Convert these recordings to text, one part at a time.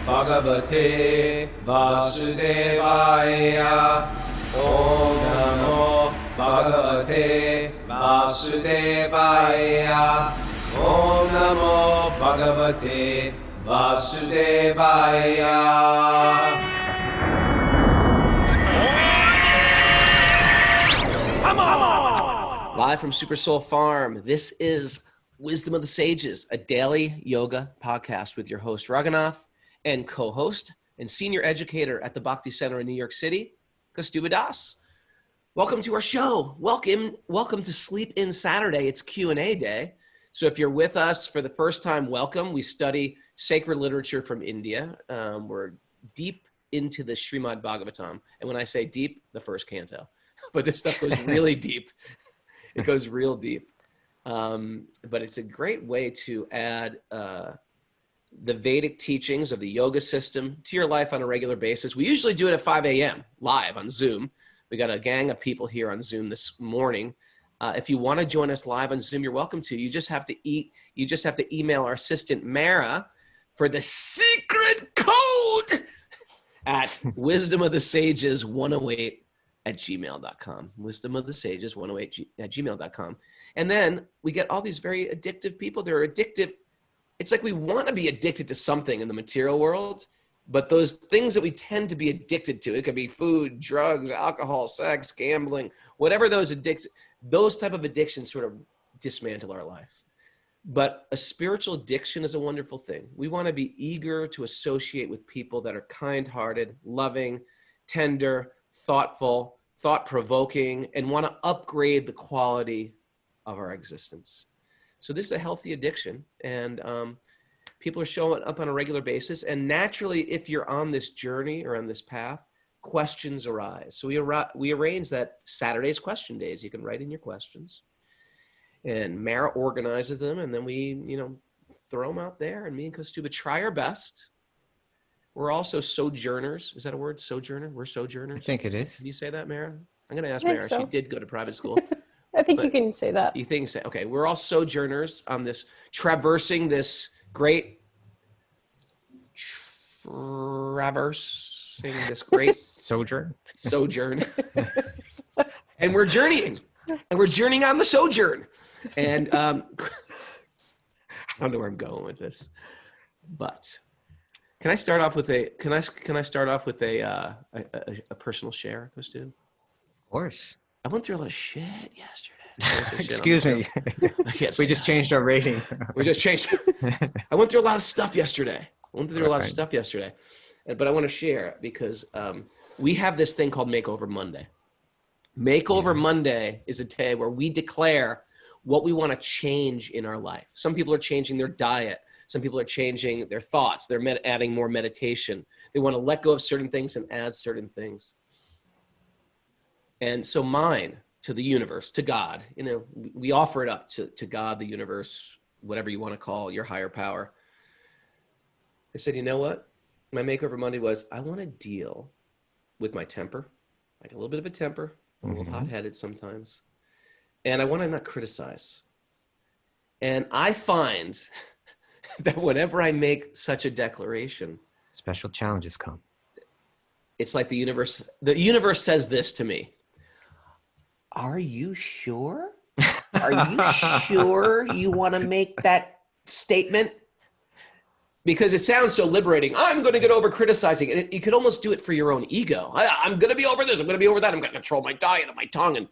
Bhagavate Vasudevaya. Om Namo Bhagavate Vasudevaya. Om Namo Bhagavate Vasudevaya. Live from Super Soul Farm, this is Wisdom of the Sages, a daily yoga podcast with your host, Raghunath, and co-host and senior educator at the Bhakti Center in New York City, Kaustubha Das. Welcome to our show. Welcome to Sleep In Saturday. It's Q&A day. So if you're with us for the first time, welcome. We study sacred literature from India. We're deep into the Srimad Bhagavatam. And when I say deep, the first canto. But this stuff goes really deep. It goes real deep. But it's a great way to add the Vedic teachings of the yoga system to your life on a regular basis. We usually do it at 5 a.m. live on Zoom. We got a gang of people here on Zoom this morning. If you want to join us live on Zoom, you're welcome to. You just have to email our assistant Mara for the secret code at wisdomofthesages108@gmail.com. Wisdomofthesages108@gmail.com. And then we get all these very addictive people. They're addictive. It's like we want to be addicted to something in the material world, but those things that we tend to be addicted to, it could be food, drugs, alcohol, sex, gambling, whatever those type of addictions sort of dismantle our life. But a spiritual addiction is a wonderful thing. We want to be eager to associate with people that are kind-hearted, loving, tender, thoughtful, thought-provoking, and want to upgrade the quality of our existence. So this is a healthy addiction, and people are showing up on a regular basis. And naturally, if you're on this journey or on this path, questions arise. So we arrange that Saturday's question days. You can write in your questions, and Mara organizes them, and then we, throw them out there. And me and Kaustubha try our best. We're also sojourners. Is that a word? Sojourner? We're sojourners. I think it is. Can you say that, Mara? I'm going to ask Mara. So. She did go to private school. I think you can say that. You think so? Okay. We're all sojourners on this, traversing this great sojourn. And we're journeying. And we're journeying on the sojourn. And I don't know where I'm going with this, but can I start off with a personal share, Kaustubha? Of course. I went through a lot of shit yesterday. Excuse me. We just changed our rating. I went through a lot of stuff yesterday. But I want to share it because we have this thing called Makeover Monday. Makeover Monday is a day where we declare what we want to change in our life. Some people are changing their diet. Some people are changing their thoughts. They're adding more meditation. They want to let go of certain things and add certain things. And so mine, to the universe, to God, we offer it up to God, the universe, whatever you want to call your higher power. I said, you know what? My Makeover Monday was, I want to deal with my temper, like a little bit of a temper. I'm a little hot-headed sometimes. And I want to not criticize. And I find that whenever I make such a declaration, special challenges come. It's like the universe says this to me. Are you sure? Are you sure you want to make that statement? Because it sounds so liberating. I'm going to get over criticizing. And you could almost do it for your own ego. I'm going to be over this. I'm going to be over that. I'm going to control my diet and my tongue.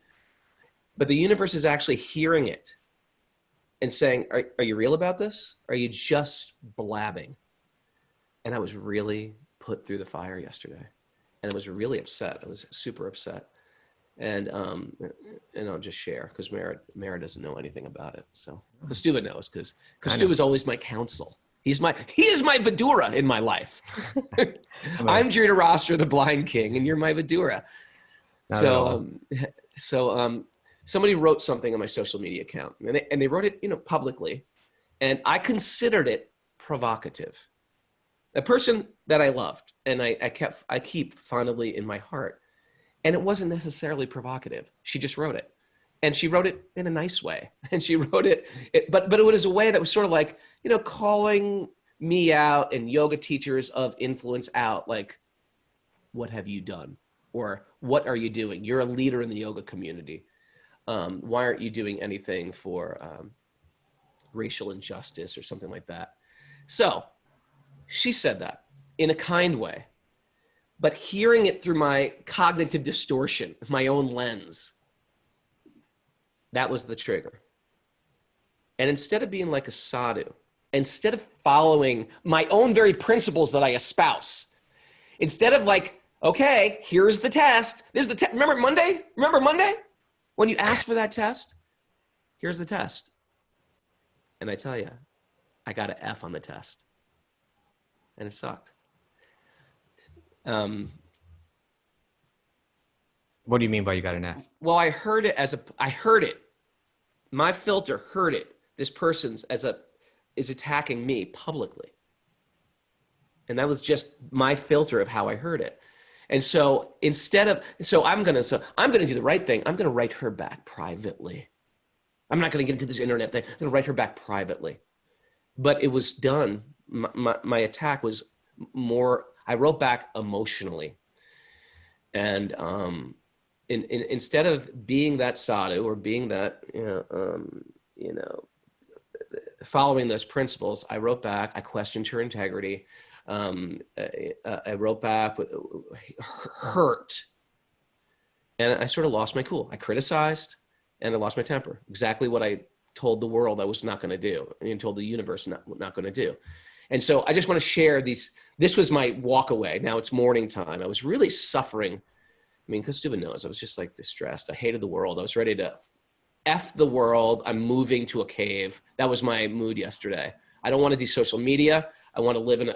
But the universe is actually hearing it and saying, are you real about this? Or are you just blabbing? And I was really put through the fire yesterday. And I was really upset. I was super upset. And I'll just share because Mara doesn't know anything about it. So Kaustubha knows because Kaustubha is always my counsel. He is my Vidura in my life. I'm Dhritarashtra, the blind king, and you're my Vidura. So somebody wrote something on my social media account, and they wrote it, publicly, and I considered it provocative. A person that I loved, and I keep fondly in my heart, and it wasn't necessarily provocative. She just wrote it, and she wrote it in a nice way, and she wrote it, but it was a way that was sort of like, calling me out and yoga teachers of influence out, like, what have you done? Or what are you doing? You're a leader in the yoga community. Why aren't you doing anything for racial injustice or something like that? So she said that in a kind way, but hearing it through my cognitive distortion, my own lens, that was the trigger. And instead of being like a sadhu, instead of following my own very principles that I espouse, instead of like, okay, here's the test. This is the test. Remember Monday? Remember Monday? When you asked for that test? Here's the test. And I tell you, I got an F on the test. And it sucked. What do you mean by you got an F? Well, I heard it. My filter heard it. This person's is attacking me publicly. And that was just my filter of how I heard it. And so I'm going to do the right thing. I'm going to write her back privately. I'm not going to get into this internet thing. I'm going to write her back privately. But it was done. My attack was more, I wrote back emotionally. And instead of being that sadhu or being that, following those principles, I wrote back, I questioned her integrity. I wrote back with hurt, and I sort of lost my cool. I criticized and I lost my temper. Exactly what I told the world I was not going to do, and told the universe not going to do. And so I just want to share these. This was my walk away. Now it's morning time. I was really suffering. I mean, Kaustubha knows I was just like distressed. I hated the world. I was ready to F the world. I'm moving to a cave. That was my mood yesterday. I don't want to do social media. I want to live in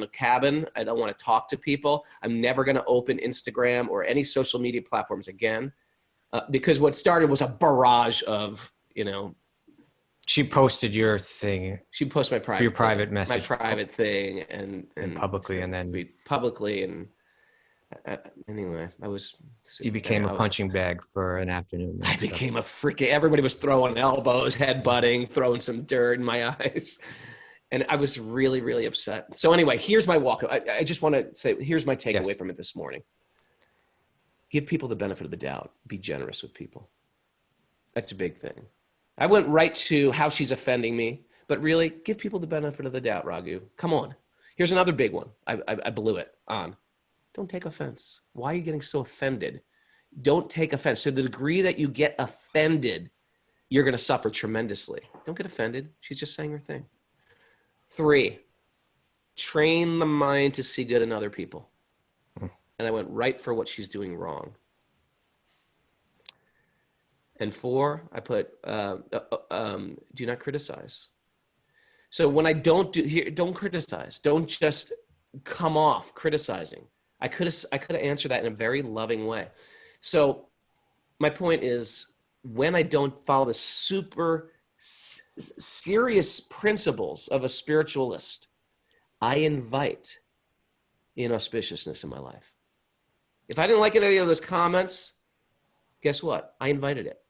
a cabin. I don't want to talk to people. I'm never going to open Instagram or any social media platforms again, because what started was a barrage of, She posted your thing. She posted my private message. My private thing and publicly, and then publicly, and anyway, you became a punching bag for an afternoon. I became a freaking. Everybody was throwing elbows, headbutting, throwing some dirt in my eyes. And I was really, really upset. So anyway, here's my walk. I just want to say, here's my takeaway from it this morning. Give people the benefit of the doubt. Be generous with people. That's a big thing. I went right to how she's offending me, but really give people the benefit of the doubt, Raghu. Come on. Here's another big one. I blew it on. Don't take offense. Why are you getting so offended? Don't take offense. To the degree that you get offended, you're going to suffer tremendously. Don't get offended. She's just saying her thing. 3, train the mind to see good in other people. And I went right for what she's doing wrong. And 4, I put, do not criticize. So when I don't criticize. Don't just come off criticizing. I could have answered that in a very loving way. So my point is, when I don't follow the super serious principles of a spiritualist, I invite inauspiciousness in my life. If I didn't like any of those comments, guess what? I invited it.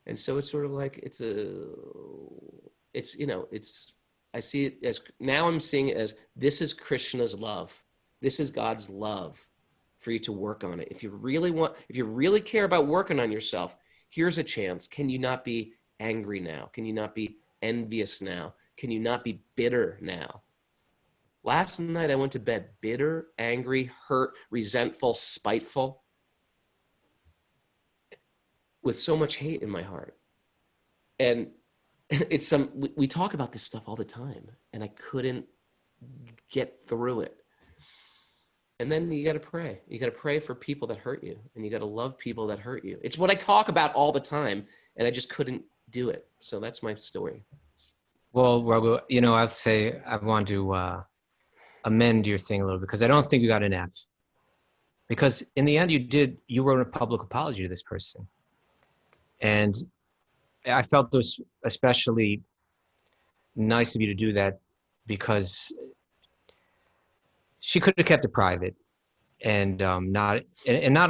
And so it's sort of like, I see it as, now I'm seeing it as, this is Krishna's love. This is God's love for you to work on it. If you really care about working on yourself, here's a chance. Can you not be angry now? Can you not be envious now? Can you not be bitter now? Last night I went to bed bitter, angry, hurt, resentful, spiteful, with so much hate in my heart. And we talk about this stuff all the time, and I couldn't get through it. And then you got to pray. You got to pray for people that hurt you, and you got to love people that hurt you. It's what I talk about all the time, and I just couldn't do it. So that's my story. Well, Raghu, I'll say I want to amend your thing a little bit, because I don't think you got an F. Because in the end, you wrote a public apology to this person. And I felt it was especially nice of you to do that, because she could have kept it private, and not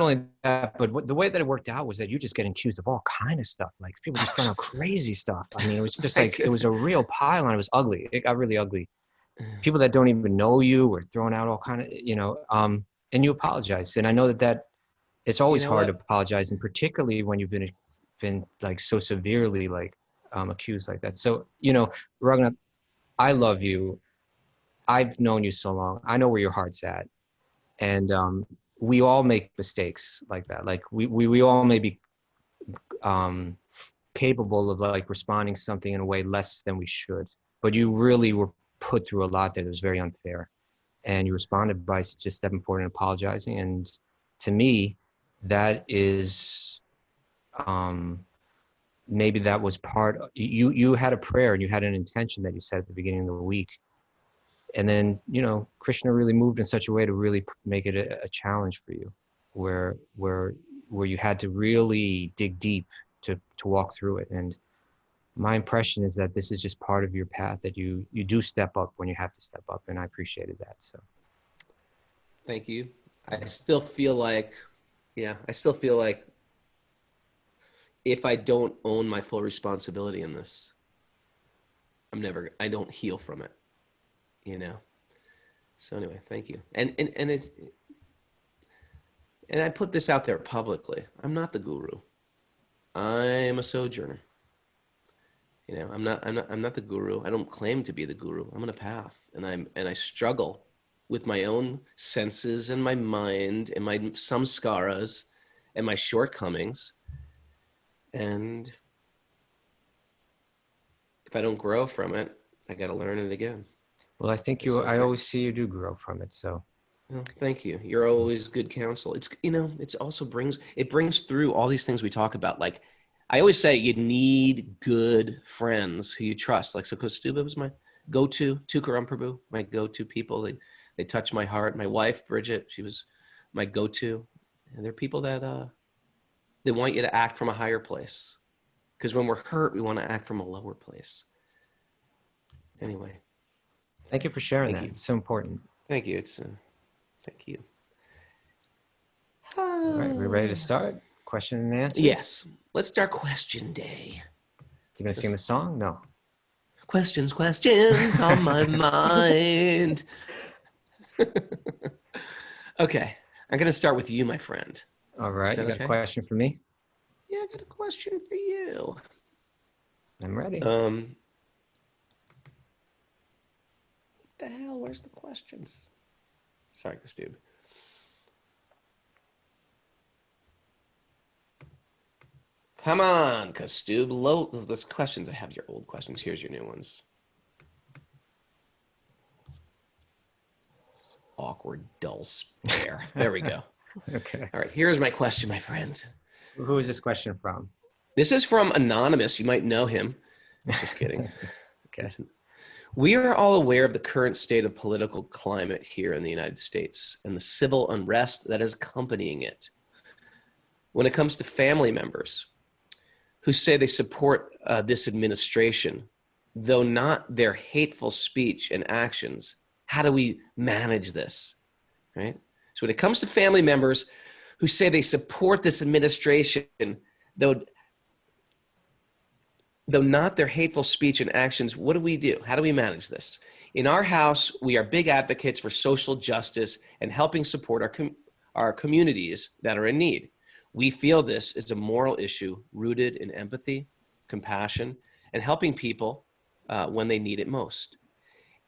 only that, but the way that it worked out was that you're just getting accused of all kind of stuff. Like people just throwing out crazy stuff. I mean, it was just like, it was a real pile on. It was ugly. It got really ugly. People that don't even know you were throwing out all kind of, and you apologize. And I know that it's always hard to apologize, and particularly when you've been like so severely like accused like that. So, Raghunath, I love you. I've known you so long. I know where your heart's at. And we all make mistakes like that. Like we all may be capable of like responding to something in a way less than we should. But you really were put through a lot that was very unfair. And you responded by just stepping forward and apologizing. And to me, that is maybe that was part of, you had a prayer and you had an intention that you said at the beginning of the week. And then, Krishna really moved in such a way to really make it a challenge for you, where you had to really dig deep to walk through it. And my impression is that this is just part of your path, that you do step up when you have to step up. And I appreciated that. So. Thank you. I still feel like if I don't own my full responsibility in this, I don't heal from it. So anyway, thank you. And I put this out there publicly. I'm not the guru. I'm a sojourner. I'm not the guru. I don't claim to be the guru. I'm on a path, and I struggle with my own senses and my mind and my samskaras and my shortcomings. And if I don't grow from it, I got to learn it again. Well, I think I always see you do grow from it. So. Well, thank you. You're always good counsel. It also brings through all these things we talk about. Like I always say, you need good friends who you trust. Like, so Kaustubha was my go-to, Tukaram Prabhu, my go-to people. They touch my heart. My wife, Bridget, she was my go-to. And they're people that, they want you to act from a higher place. Because when we're hurt, we want to act from a lower place. Anyway. Thank you for sharing that. It's so important. Thank you. Thank you. All right, we're ready to start? Question and answers? Yes. Let's start question day. You gonna sing the song? No. Questions on my mind. Okay. I'm going to start with you, my friend. All right. You got a question for me? Yeah, I got a question for you. I'm ready. What the hell? Where's the questions? Sorry, Kaustubha. Come on, Kaustubha. Those questions. I have your old questions. Here's your new ones. Awkward, dull stare. There we go. Okay. All right. Here's my question, my friend. Who is this question from? This is from Anonymous. You might know him. Just kidding. Okay. We are all aware of the current state of political climate here in the United States and the civil unrest that is accompanying it. When it comes to family members who say they support this administration, though not their hateful speech and actions, how do we manage this, right? So when it comes to family members who say they support this administration, though not their hateful speech and actions, what do we do? How do we manage this? In our house, we are big advocates for social justice and helping support our communities that are in need. We feel this is a moral issue rooted in empathy, compassion, and helping people when they need it most.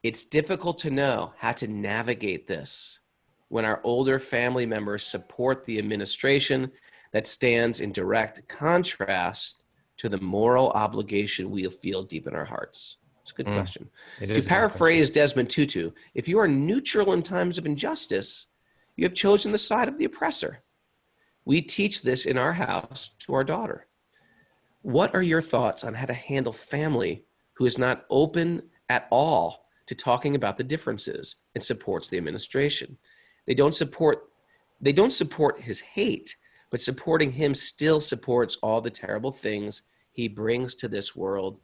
It's difficult to know how to navigate this when our older family members support the administration that stands in direct contrast to the moral obligation we feel deep in our hearts. It's a good question. To paraphrase Desmond Tutu, if you are neutral in times of injustice, you have chosen the side of the oppressor. We teach this in our house to our daughter. What are your thoughts on how to handle family who is not open at all to talking about the differences and supports the administration? They don't support his hate, but supporting him still supports all the terrible things he brings to this world.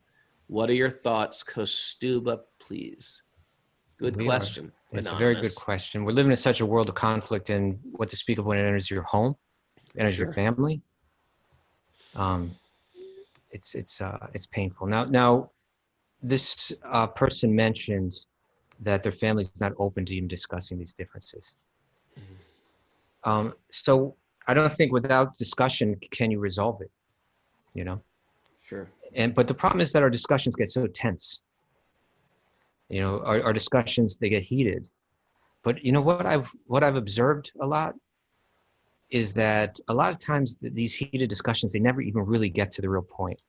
What are your thoughts, Kaustubha, please? Good question. It's a very good question. We're living in such a world of conflict, and what to speak of when it enters your home, enters your family. It's painful. Now, this person mentioned that their family is not open to even discussing these differences. So I don't think without discussion can you resolve it, you know? Sure. But the problem is that our discussions get so tense. You know, our discussions, they get heated. But you know what I've observed a lot is that a lot of times these heated discussions, they never even really get to the real point.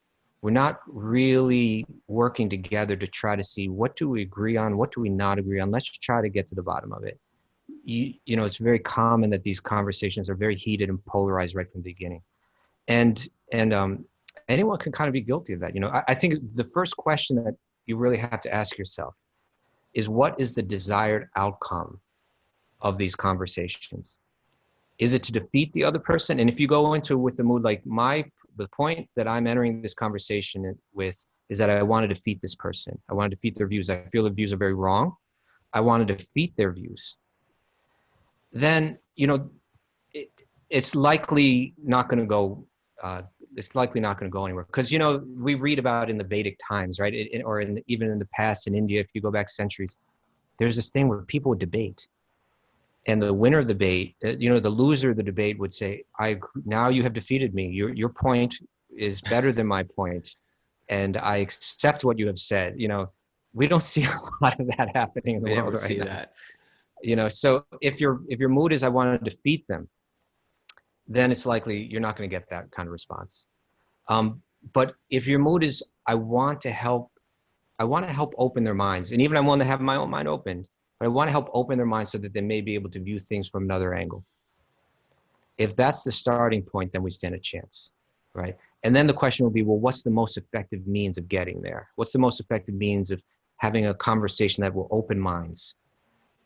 We're not really working together to try to see what do we agree on, what do we not agree on. Let's try to get to the bottom of it. You know, it's very common that these conversations are very heated and polarized right from the beginning. And anyone can kind of be guilty of that. You know, I think the first question that you really have to ask yourself is, what is the desired outcome of these conversations? Is it to defeat the other person? And if you go into with the mood like the point that I'm entering this conversation with is that I want to defeat this person. I want to defeat their views. I feel their views are very wrong. I want to defeat their views. Then, you know, it's likely not going to go. It's likely not going to go anywhere, because, you know, we read about in the Vedic times, right? Even in the past in India, if you go back centuries, there's this thing where people would debate, and the winner of the debate, you know, the loser of the debate would say, now you have defeated me. Your point is better than my point, and I accept what you have said. You know, we don't see a lot of that happening in the world right now. That. You know, so if your mood is I want to defeat them, then it's likely you're not going to get that kind of response. But if your mood is I want to help open their minds, and even I want to have my own mind opened, but I want to help open their minds so that they may be able to view things from another angle. If that's the starting point, then we stand a chance, right? And then the question will be, well, what's the most effective means of getting there? What's the most effective means of having a conversation that will open minds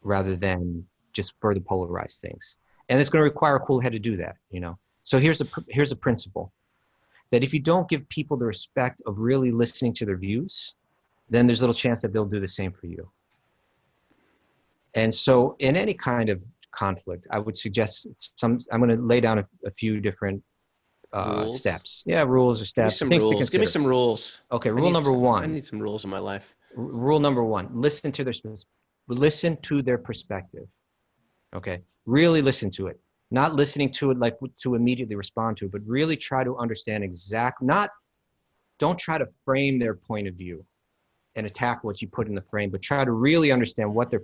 rather than just further polarize things? And it's going to require a cool head to do that, you know? So here's a principle, that if you don't give people the respect of really listening to their views, then there's little chance that they'll do the same for you. And so in any kind of conflict, I would suggest I'm going to lay down a few different steps. Yeah, rules or steps. Give me some rules. Okay, rule number one. I need some rules in my life. Rule number one, listen to their perspective. Okay, really listen to it. Not listening to it like to immediately respond to it, but really try to understand don't try to frame their point of view and attack what you put in the frame, but try to really understand what their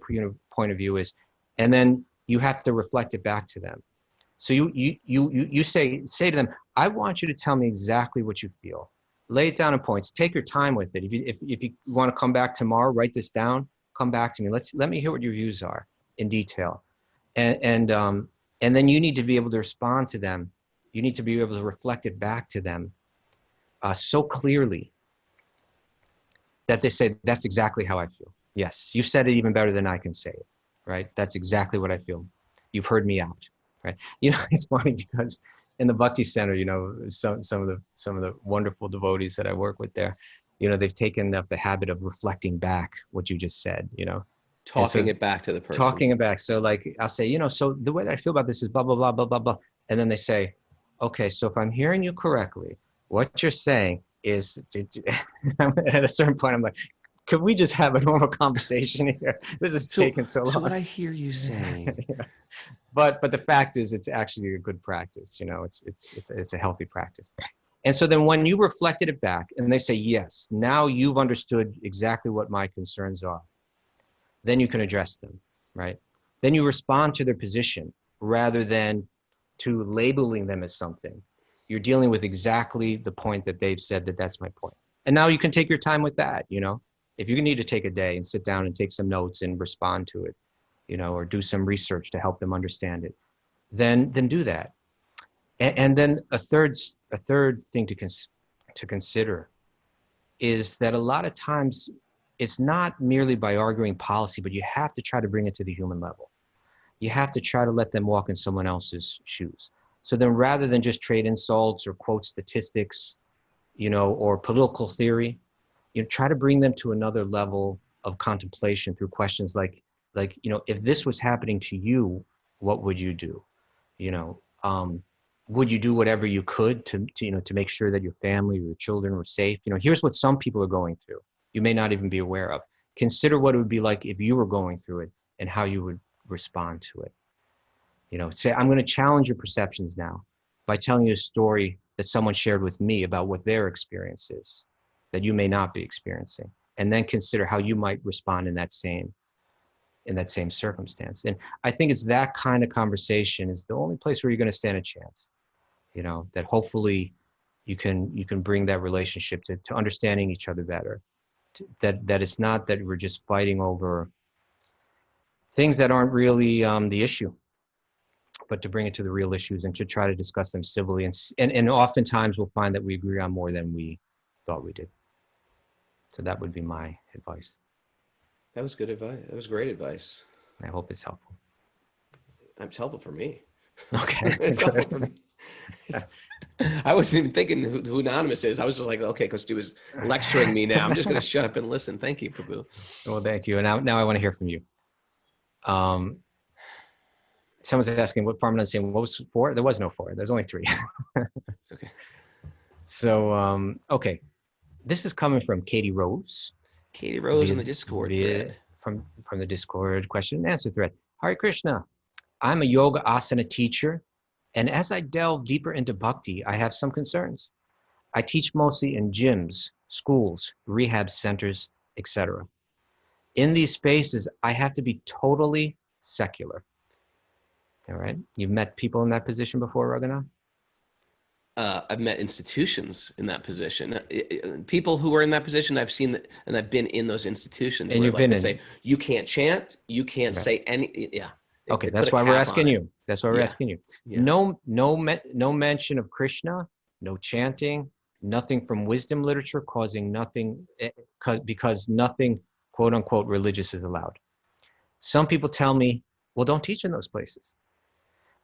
point of view is. And then you have to reflect it back to them. So you say to them, I want you to tell me exactly what you feel. Lay it down in points. Take your time with it. If you want to come back tomorrow, write this down, come back to me. Let me hear what your views are in detail. And then you need to be able to respond to them. You need to be able to reflect it back to them so clearly that they say, that's exactly how I feel. Yes, you said it even better than I can say it, right? That's exactly what I feel. You've heard me out, right? You know, it's funny because in the Bhakti Center, you know, some of the wonderful devotees that I work with there, you know, they've taken up the habit of reflecting back what you just said, you know. Talking it back to the person. Talking it back. So like, I'll say, you know, so the way that I feel about this is blah, blah, blah, blah, blah, blah. And then they say, okay, so if I'm hearing you correctly, what you're saying is, at a certain point, I'm like, could we just have a normal conversation here? This is taking so long. So what I hear you saying. Yeah. But the fact is, it's actually a good practice. You know, it's a healthy practice. And so then when you reflected it back and they say, yes, now you've understood exactly what my concerns are, then you can address them, right? Then you respond to their position rather than to labeling them as something. You're dealing with exactly the point that they've said that's my point. And now you can take your time with that, you know? If you need to take a day and sit down and take some notes and respond to it, you know, or do some research to help them understand it, then do that. And then a third thing to consider is that a lot of times it's not merely by arguing policy, but you have to try to bring it to the human level. You have to try to let them walk in someone else's shoes. So then rather than just trade insults or quote statistics, you know, or political theory, you know, try to bring them to another level of contemplation through questions like, Like, if this was happening to you, what would you do? Would you do whatever you could to make sure that your family or your children were safe? Here's what some people are going through. You may not even be aware of. Consider what it would be like if you were going through it and how you would respond to it. Say, I'm going to challenge your perceptions now by telling you a story that someone shared with me about what their experience is that you may not be experiencing. And then consider how you might respond in that same circumstance. And I think it's that kind of conversation is the only place where you're going to stand a chance. That hopefully you can bring that relationship to understanding each other better. That it's not that we're just fighting over things that aren't really the issue, but to bring it to the real issues and to try to discuss them civilly. And oftentimes we'll find that we agree on more than we thought we did. So that would be my advice. That was good advice. That was great advice. I hope it's helpful. It's helpful for me. Okay. It's helpful for me. I wasn't even thinking who Anonymous is. I was just like, okay, Kaustubha's lecturing me now. I'm just going to shut up and listen. Thank you, Prabhu. Well, thank you. And now I want to hear from you. Someone's asking what Parmanand saying. What was 4? There was no 4. There's only 3. It's okay. So, okay. This is coming from Katie Rose. Katie Rose in the Discord thread. From the Discord question and answer thread. Hare Krishna. I'm a yoga asana teacher, and as I delve deeper into bhakti, I have some concerns. I teach mostly in gyms, schools, rehab centers, etc. In these spaces, I have to be totally secular. All right. You've met people in that position before, Raghunath? I've met institutions in that position. People who are in that position, I've seen that, and I've been in those institutions. And you've been in. Say, you can't chant, you can't say any. Yeah. Okay, that's why we're asking you. That's why we're asking you. Yeah. No mention of Krishna, no chanting, nothing from wisdom literature causing nothing, because nothing, quote unquote, religious is allowed. Some people tell me, well, don't teach in those places.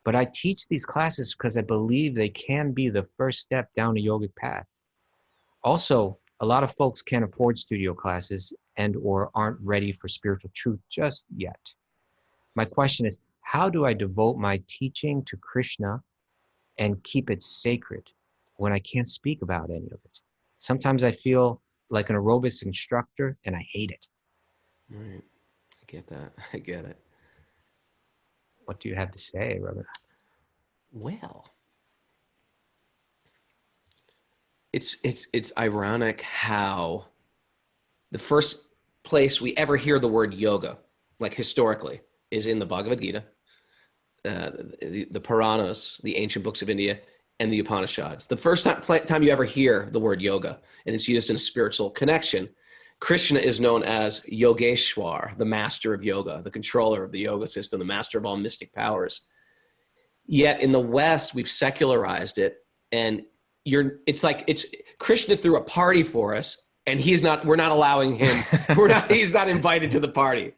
But I teach these classes because I believe they can be the first step down a yogic path. Also, a lot of folks can't afford studio classes or aren't ready for spiritual truth just yet. My question is, how do I devote my teaching to Krishna and keep it sacred when I can't speak about any of it? Sometimes I feel like an aerobics instructor and I hate it. Right. I get that. I get it. What do you have to say, Raghunath? Well, it's ironic how the first place we ever hear the word yoga, like historically, is in the Bhagavad Gita, the Puranas, the ancient books of India, and the Upanishads. The first time you ever hear the word yoga, and it's used in a spiritual connection, Krishna is known as Yogeshwar, the master of yoga, the controller of the yoga system, the master of all mystic powers. Yet in the West, we've secularized it, and it's Krishna threw a party for us, and we're not allowing him, he's not invited to the party.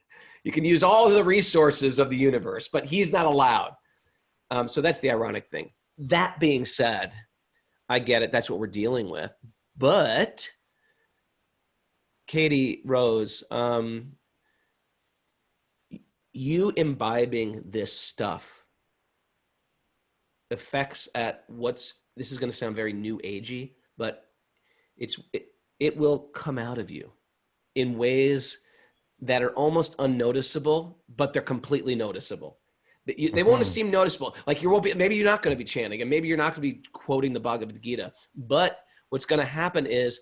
You can use all of the resources of the universe, but he's not allowed. So that's the ironic thing. That being said, I get it. That's what we're dealing with. But Katie Rose, you imbibing this stuff affects this is going to sound very new agey, but it will come out of you in ways that are almost unnoticeable, but they're completely noticeable. They won't seem noticeable. Like maybe you're not going to be chanting, and maybe you're not going to be quoting the Bhagavad Gita, but what's going to happen is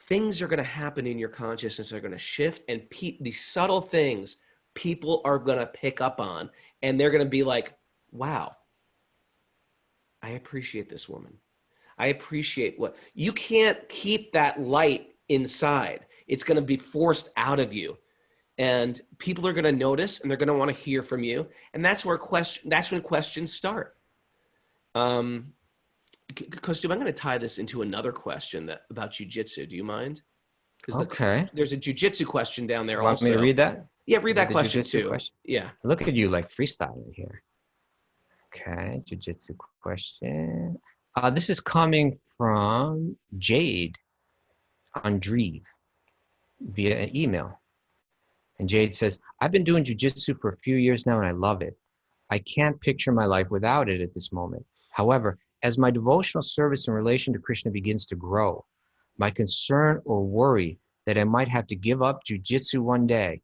things are going to happen in your consciousness, are going to shift, and these subtle things people are going to pick up on, and they're going to be like, wow, I appreciate this woman. I appreciate you can't keep that light inside. It's going to be forced out of you, and people are going to notice, and they're going to want to hear from you. And that's when questions start. Kaustubha, I'm going to tie this into another question about jiu-jitsu. Do you mind? Okay. There's a jiu-jitsu question down there. Want me to read that? Yeah, read that question too. Question? Yeah. Look at you like freestyling here. Okay, jiu-jitsu question. This is coming from Jade Andreeve via email. And Jade says, I've been doing jujitsu for a few years now and I love it. I can't picture my life without it at this moment. However, as my devotional service in relation to Krishna begins to grow, my concern or worry that I might have to give up jujitsu one day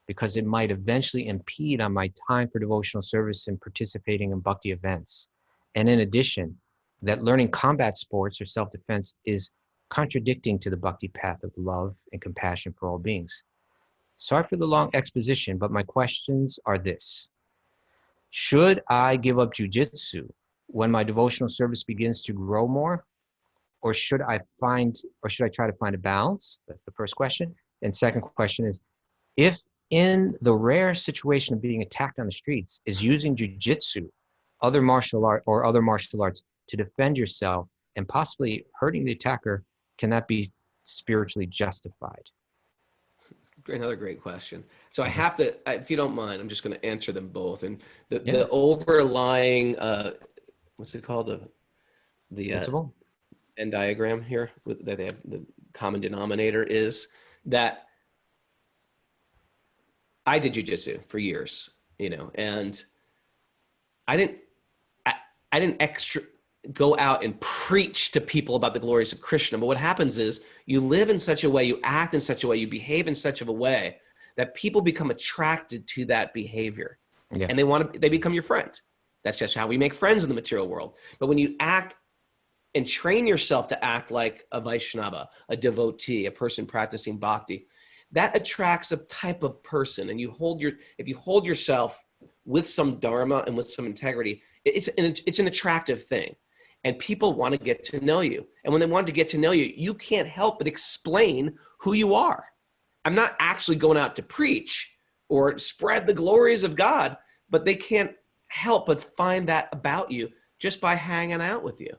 because it might eventually impede on my time for devotional service and participating in bhakti events. And in addition, that learning combat sports or self-defense is contradicting to the bhakti path of love and compassion for all beings. Sorry for the long exposition, but my questions are this. Should I give up jujitsu when my devotional service begins to grow more? Or should I try to find a balance? That's the first question. And second question is, if in the rare situation of being attacked on the streets, is using jujitsu, other martial arts to defend yourself and possibly hurting the attacker, can that be spiritually justified? Another great question. So I have to, if you don't mind, I'm just going to answer them both. And the overlying, what's it called? The Principle? Venn diagram here that they have, the common denominator is that I did jujitsu for years, and I didn't go out and preach to people about the glories of Krishna. But what happens is you live in such a way, you act in such a way, you behave in such of a way that people become attracted to that behavior, and they become your friend. That's just how we make friends in the material world. But when you act and train yourself to act like a Vaishnava, a devotee, a person practicing bhakti, that attracts a type of person. And if you hold yourself with some dharma and with some integrity, it's an attractive thing. And people want to get to know you. And when they want to get to know you, you can't help but explain who you are. I'm not actually going out to preach or spread the glories of God, but they can't help but find that about you just by hanging out with you.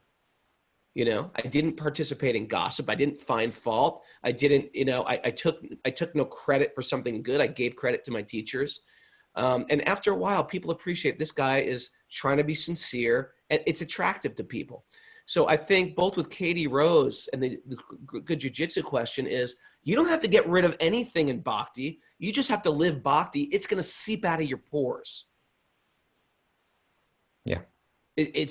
I didn't participate in gossip. I didn't find fault. I didn't, I took no credit for something good. I gave credit to my teachers. And after a while, people appreciate this guy is trying to be sincere, and it's attractive to people. So I think both with Katie Rose and the good jiu-jitsu question is, you don't have to get rid of anything in bhakti. You just have to live bhakti. It's going to seep out of your pores. Yeah.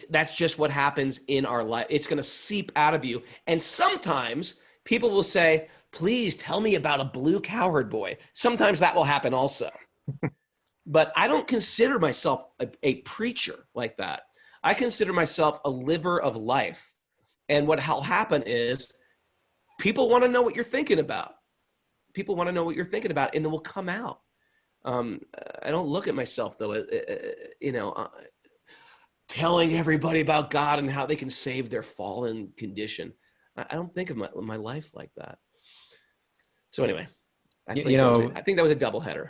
That's just what happens in our life. It's going to seep out of you. And sometimes people will say, please tell me about a blue cowherd boy. Sometimes that will happen also. But I don't consider myself a preacher like that. I consider myself a liver of life. And what'll happen is people want to know what you're thinking about. People want to know what you're thinking about, and it will come out. I don't look at myself, though, telling everybody about God and how they can save their fallen condition. I don't think of my life like that. So anyway, I think that was a doubleheader.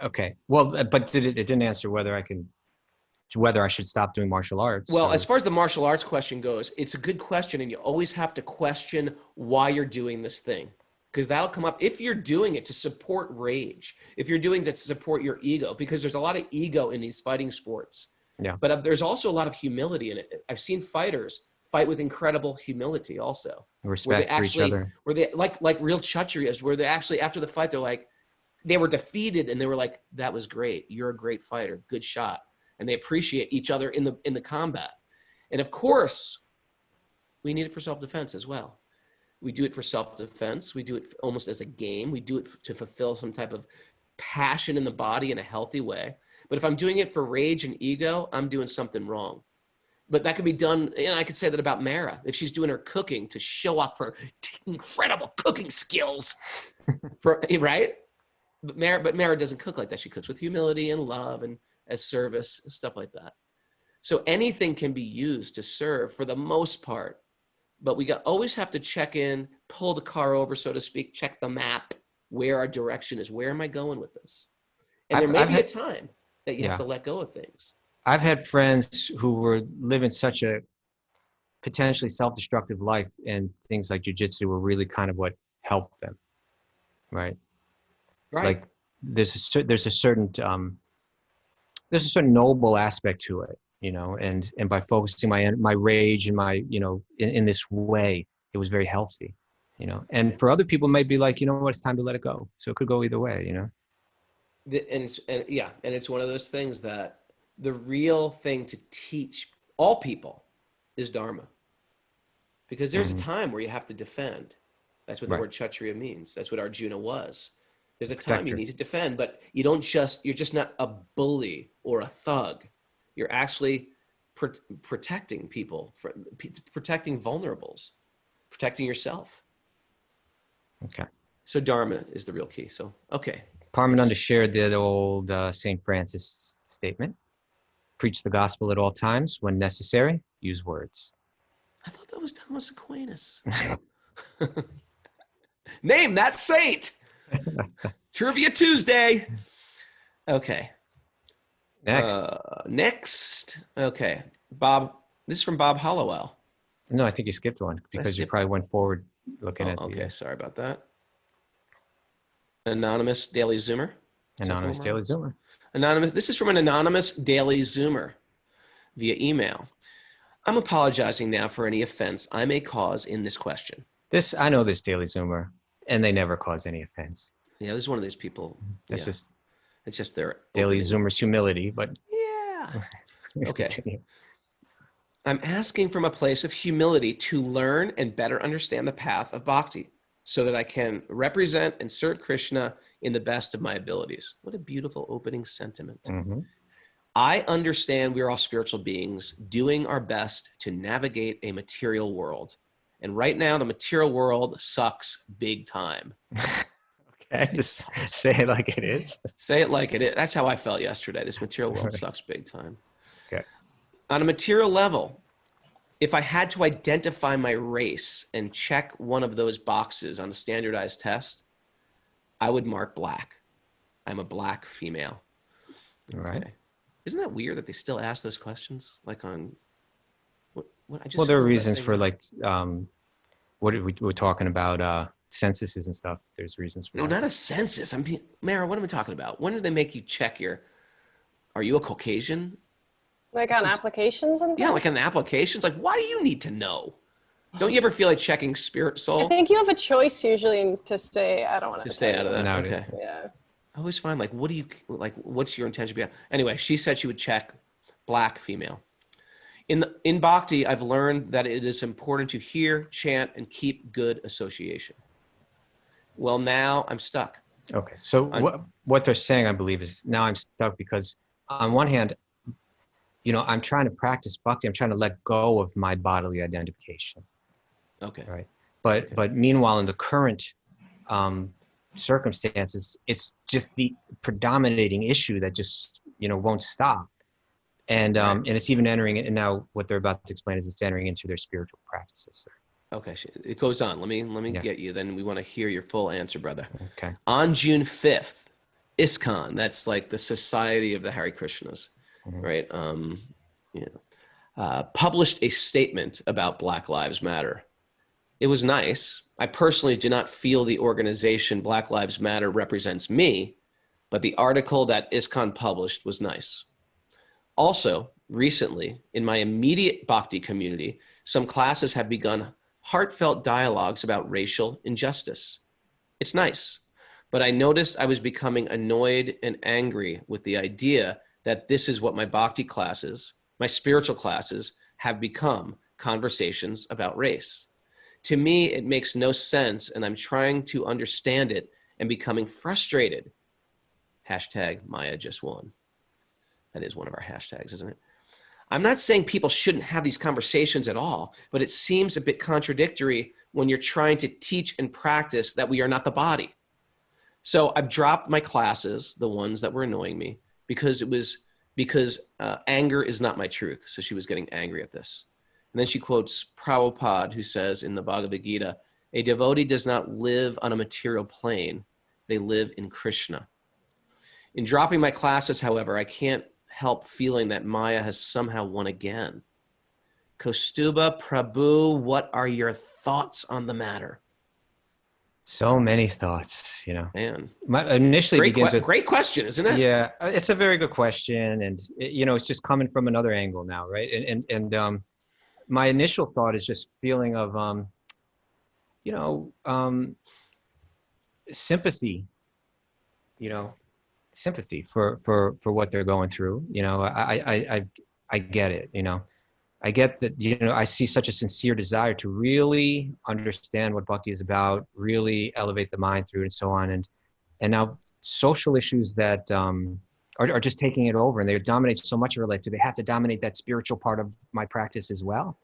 Okay. Well, but it didn't answer whether I should stop doing martial arts. Well, as far as the martial arts question goes, it's a good question, and you always have to question why you're doing this thing, because that'll come up if you're doing it to support rage, if you're doing it to support your ego, because there's a lot of ego in these fighting sports. Yeah. But there's also a lot of humility in it. I've seen fighters fight with incredible humility also. Respect for each other. Where they like real Kshatriyas, where they actually, after the fight, they were defeated and they were like, that was great. You're a great fighter. Good shot. And they appreciate each other in the combat. And of course, we need it for self-defense as well. We do it for self-defense. We do it almost as a game. We do it to fulfill some type of passion in the body in a healthy way. But if I'm doing it for rage and ego, I'm doing something wrong. But that could be done, and I could say that about Mara. If she's doing her cooking to show off her incredible cooking skills, right? But Mara doesn't cook like that. She cooks with humility and love and as service and stuff like that. So anything can be used to serve for the most part. But we always have to check in, pull the car over, so to speak, check the map, where our direction is. Where am I going with this? And there may be a time that you have to let go of things. I've had friends who were living such a potentially self-destructive life, and things like jiu-jitsu were really kind of what helped them, right? Right. Like there's a certain noble aspect to it, and by focusing my rage and my, in this way, it was very healthy, and for other people it might be like, what, it's time to let it go. So it could go either way, And it's one of those things that the real thing to teach all people is Dharma. Because there's a time where you have to defend. That's what the word Kshatriya means. That's what Arjuna was. There's a time you need to defend, but you're just not a bully or a thug. You're actually protecting people, protecting vulnerables, protecting yourself. Okay. So Dharma is the real key. So, okay. Parmananda shared the old St. Francis statement: preach the gospel at all times. When necessary, use words. I thought that was Thomas Aquinas. Name that saint. Trivia Tuesday. Okay. Next. Okay. Bob, this is from Bob Hollowell. No, I think you skipped one because you probably went forward looking at the... Okay, sorry about that. Anonymous Daily Zoomer. Anonymous Daily Zoomer. This is from an anonymous Daily Zoomer via email. I'm apologizing now for any offense I may cause in this question. I know this Daily Zoomer, and they never cause any offense. Yeah, this is one of these people. It's just their Daily Zoomer's humility, but... Yeah. Okay. I'm asking from a place of humility to learn and better understand the path of bhakti so that I can represent and serve Krishna in the best of my abilities. What a beautiful opening sentiment. Mm-hmm. I understand we are all spiritual beings doing our best to navigate a material world. And right now, the material world sucks big time. Okay, just say it like it is. Say it like it is. That's how I felt yesterday. This material world sucks big time. Okay. On a material level, if I had to identify my race and check one of those boxes on a standardized test, I would mark black. I'm a black female. All right. Okay. Isn't that weird that they still ask those questions? Like on what I just Well, there are reasons for like what we're talking about censuses and stuff. There's reasons for No, that. not a census. Mara, what am I talking about? When do they make you check are you a Caucasian? Like on applications and Yeah, things? like on applications. Like, why do you need to know? Don't you ever feel like checking spirit soul? I think you have a choice usually to stay. I don't want to stay out of that. Nowadays. Okay. Yeah. I always find what's your intention behind? Anyway, she said she would check black female. In bhakti, I've learned that it is important to hear, chant, and keep good association. Well, now I'm stuck. Okay, so what they're saying, I believe, is now I'm stuck because on one hand, I'm trying to practice bhakti. I'm trying to let go of my bodily identification. Okay. Right. But meanwhile, in the current circumstances, it's just the predominating issue that just won't stop, and it's even entering. And now what they're about to explain is it's entering into their spiritual practices. Okay, it goes on. Let me get you. Then we want to hear your full answer, brother. Okay. On June 5th, ISKCON, that's like the Society of the Hare Krishnas, right? Published a statement about Black Lives Matter. It was nice. I personally do not feel the organization Black Lives Matter represents me, but the article that ISKCON published was nice. Also, recently, in my immediate bhakti community, some classes have begun heartfelt dialogues about racial injustice. It's nice, but I noticed I was becoming annoyed and angry with the idea that this is what my bhakti classes, my spiritual classes, have become, conversations about race. To me, it makes no sense, and I'm trying to understand it and becoming frustrated. Hashtag Maya just won. That is one of our hashtags, isn't it? I'm not saying people shouldn't have these conversations at all, but it seems a bit contradictory when you're trying to teach and practice that we are not the body. So I've dropped my classes, the ones that were annoying me, because anger is not my truth. So she was getting angry at this. And then she quotes Prabhupada, who says in the Bhagavad Gita, a devotee does not live on a material plane. They live in Krishna. In dropping my classes, however, I can't help feeling that Maya has somehow won again. Kaustubha, Prabhu, what are your thoughts on the matter? So many thoughts, Man. Initially begins with great question, isn't it? Yeah, it's a very good question, and it's just coming from another angle now, right? And my initial thought is just feeling of sympathy, sympathy for what they're going through. You know, I get it. You know, I get that. You know, I see such a sincere desire to really understand what bhakti is about, really elevate the mind through it, and so on. And now social issues that are just taking it over, and they dominate so much of our life. Do they have to dominate that spiritual part of my practice as well?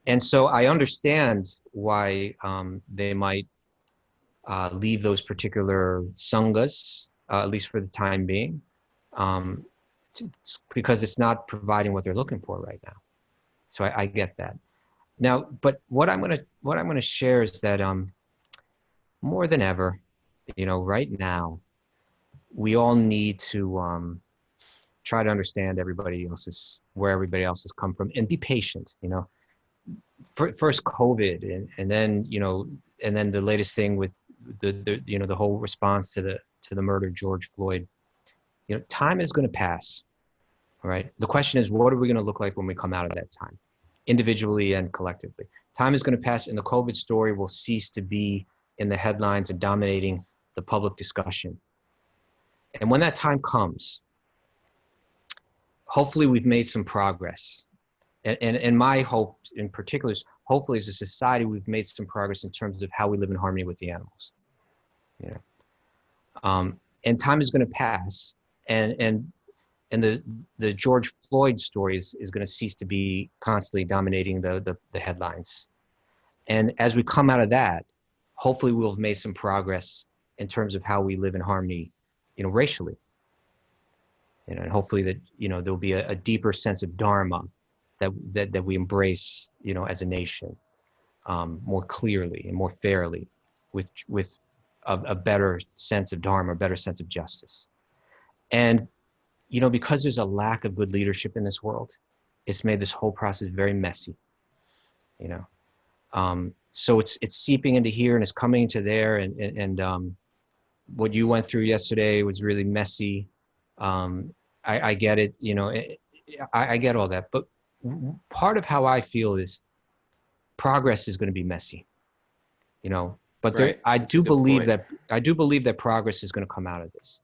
And so I understand why they might leave those particular sanghas, at least for the time being, because it's not providing what they're looking for right now. So I get that. Now, but what I'm gonna share is that more than ever, you know, right now, we all need to try to understand where everybody else has come from, and be patient. You know, first COVID, and then, you know, and then the latest thing with the you know, the whole response to the murder of George Floyd. You know, time is going to pass. All right. The question is, what are we going to look like when we come out of that time, individually and collectively? Time is going to pass, and the COVID story will cease to be in the headlines and dominating the public discussion. And when that time comes, hopefully we've made some progress. And my hope in particular is, hopefully as a society, we've made some progress in terms of how we live in harmony with the animals. You know, and time is going to pass, and the George Floyd story is going to cease to be constantly dominating the headlines. And as we come out of that, hopefully we'll have made some progress in terms of how we live in harmony, you know, racially. You know, and hopefully that, you know, there'll be a deeper sense of dharma that we embrace, you know, as a nation, more clearly and more fairly, with a better sense of dharma, a better sense of justice. And, you know, because there's a lack of good leadership in this world, it's made this whole process very messy, you know. So it's seeping into here, and it's coming into there, and what you went through yesterday was really messy. I get it, you know, I get all that, but part of how I feel is progress is going to be messy, you know. But Right. I That's a do good believe point. that progress is going to come out of this.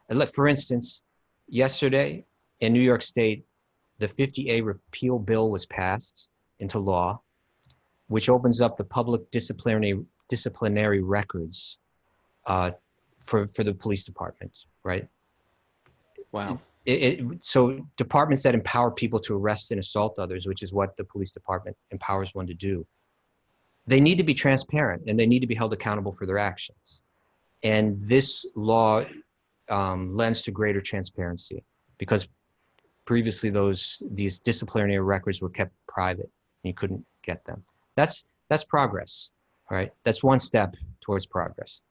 And for instance, yesterday in New York State, the 50A repeal bill was passed into law, which opens up the public disciplinary records for the police department, right? Wow. So departments that empower people to arrest and assault others, which is what the police department empowers one to do, they need to be transparent, and they need to be held accountable for their actions. And this law lends to greater transparency, because previously these disciplinary records were kept private and you couldn't get them. That's progress, all right? That's one step towards progress.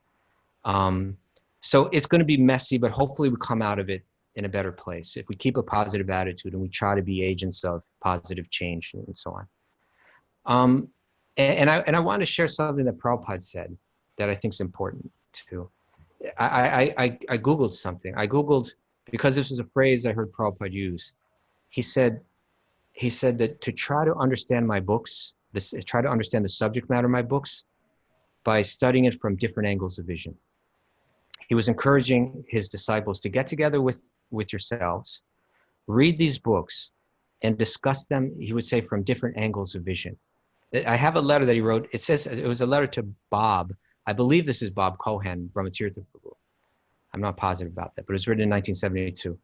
So it's going to be messy, but hopefully we come out of it in a better place if we keep a positive attitude and we try to be agents of positive change and so on. And I want to share something that Prabhupada said that I think is important too. I Googled something. I Googled, because this was a phrase I heard Prabhupada use. He said that to try to understand my books, try to understand the subject matter of my books by studying it from different angles of vision. He was encouraging his disciples to get together with yourselves, read these books, and discuss them, he would say, from different angles of vision. I have a letter that he wrote. It says it was a letter to Bob. I believe this is Bob Cohen, Brahmatirtha Prabhu. I'm not positive about that, but it was written in 1972.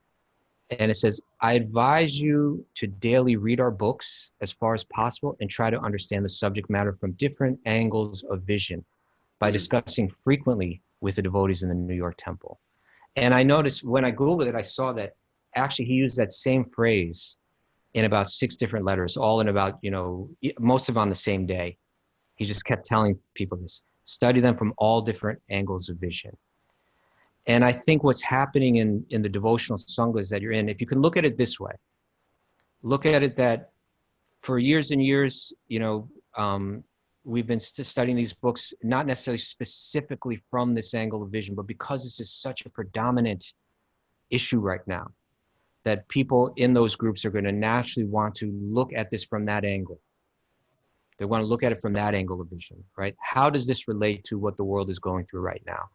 And it says, I advise you to daily read our books as far as possible and try to understand the subject matter from different angles of vision by discussing frequently with the devotees in the New York temple. And I noticed when I Googled it, I saw that actually he used that same phrase in about 6 different letters, all in about, you know, most of on the same day. He just kept telling people this, study them from all different angles of vision. And I think what's happening in the devotional sanghas that you're in, if you can look at it this way, look at it that for years and years, you know, we've been studying these books, not necessarily specifically from this angle of vision, but because this is such a predominant issue right now, that people in those groups are going to naturally want to look at this from that angle. They want to look at it from that angle of vision, right? How does this relate to what the world is going through right now?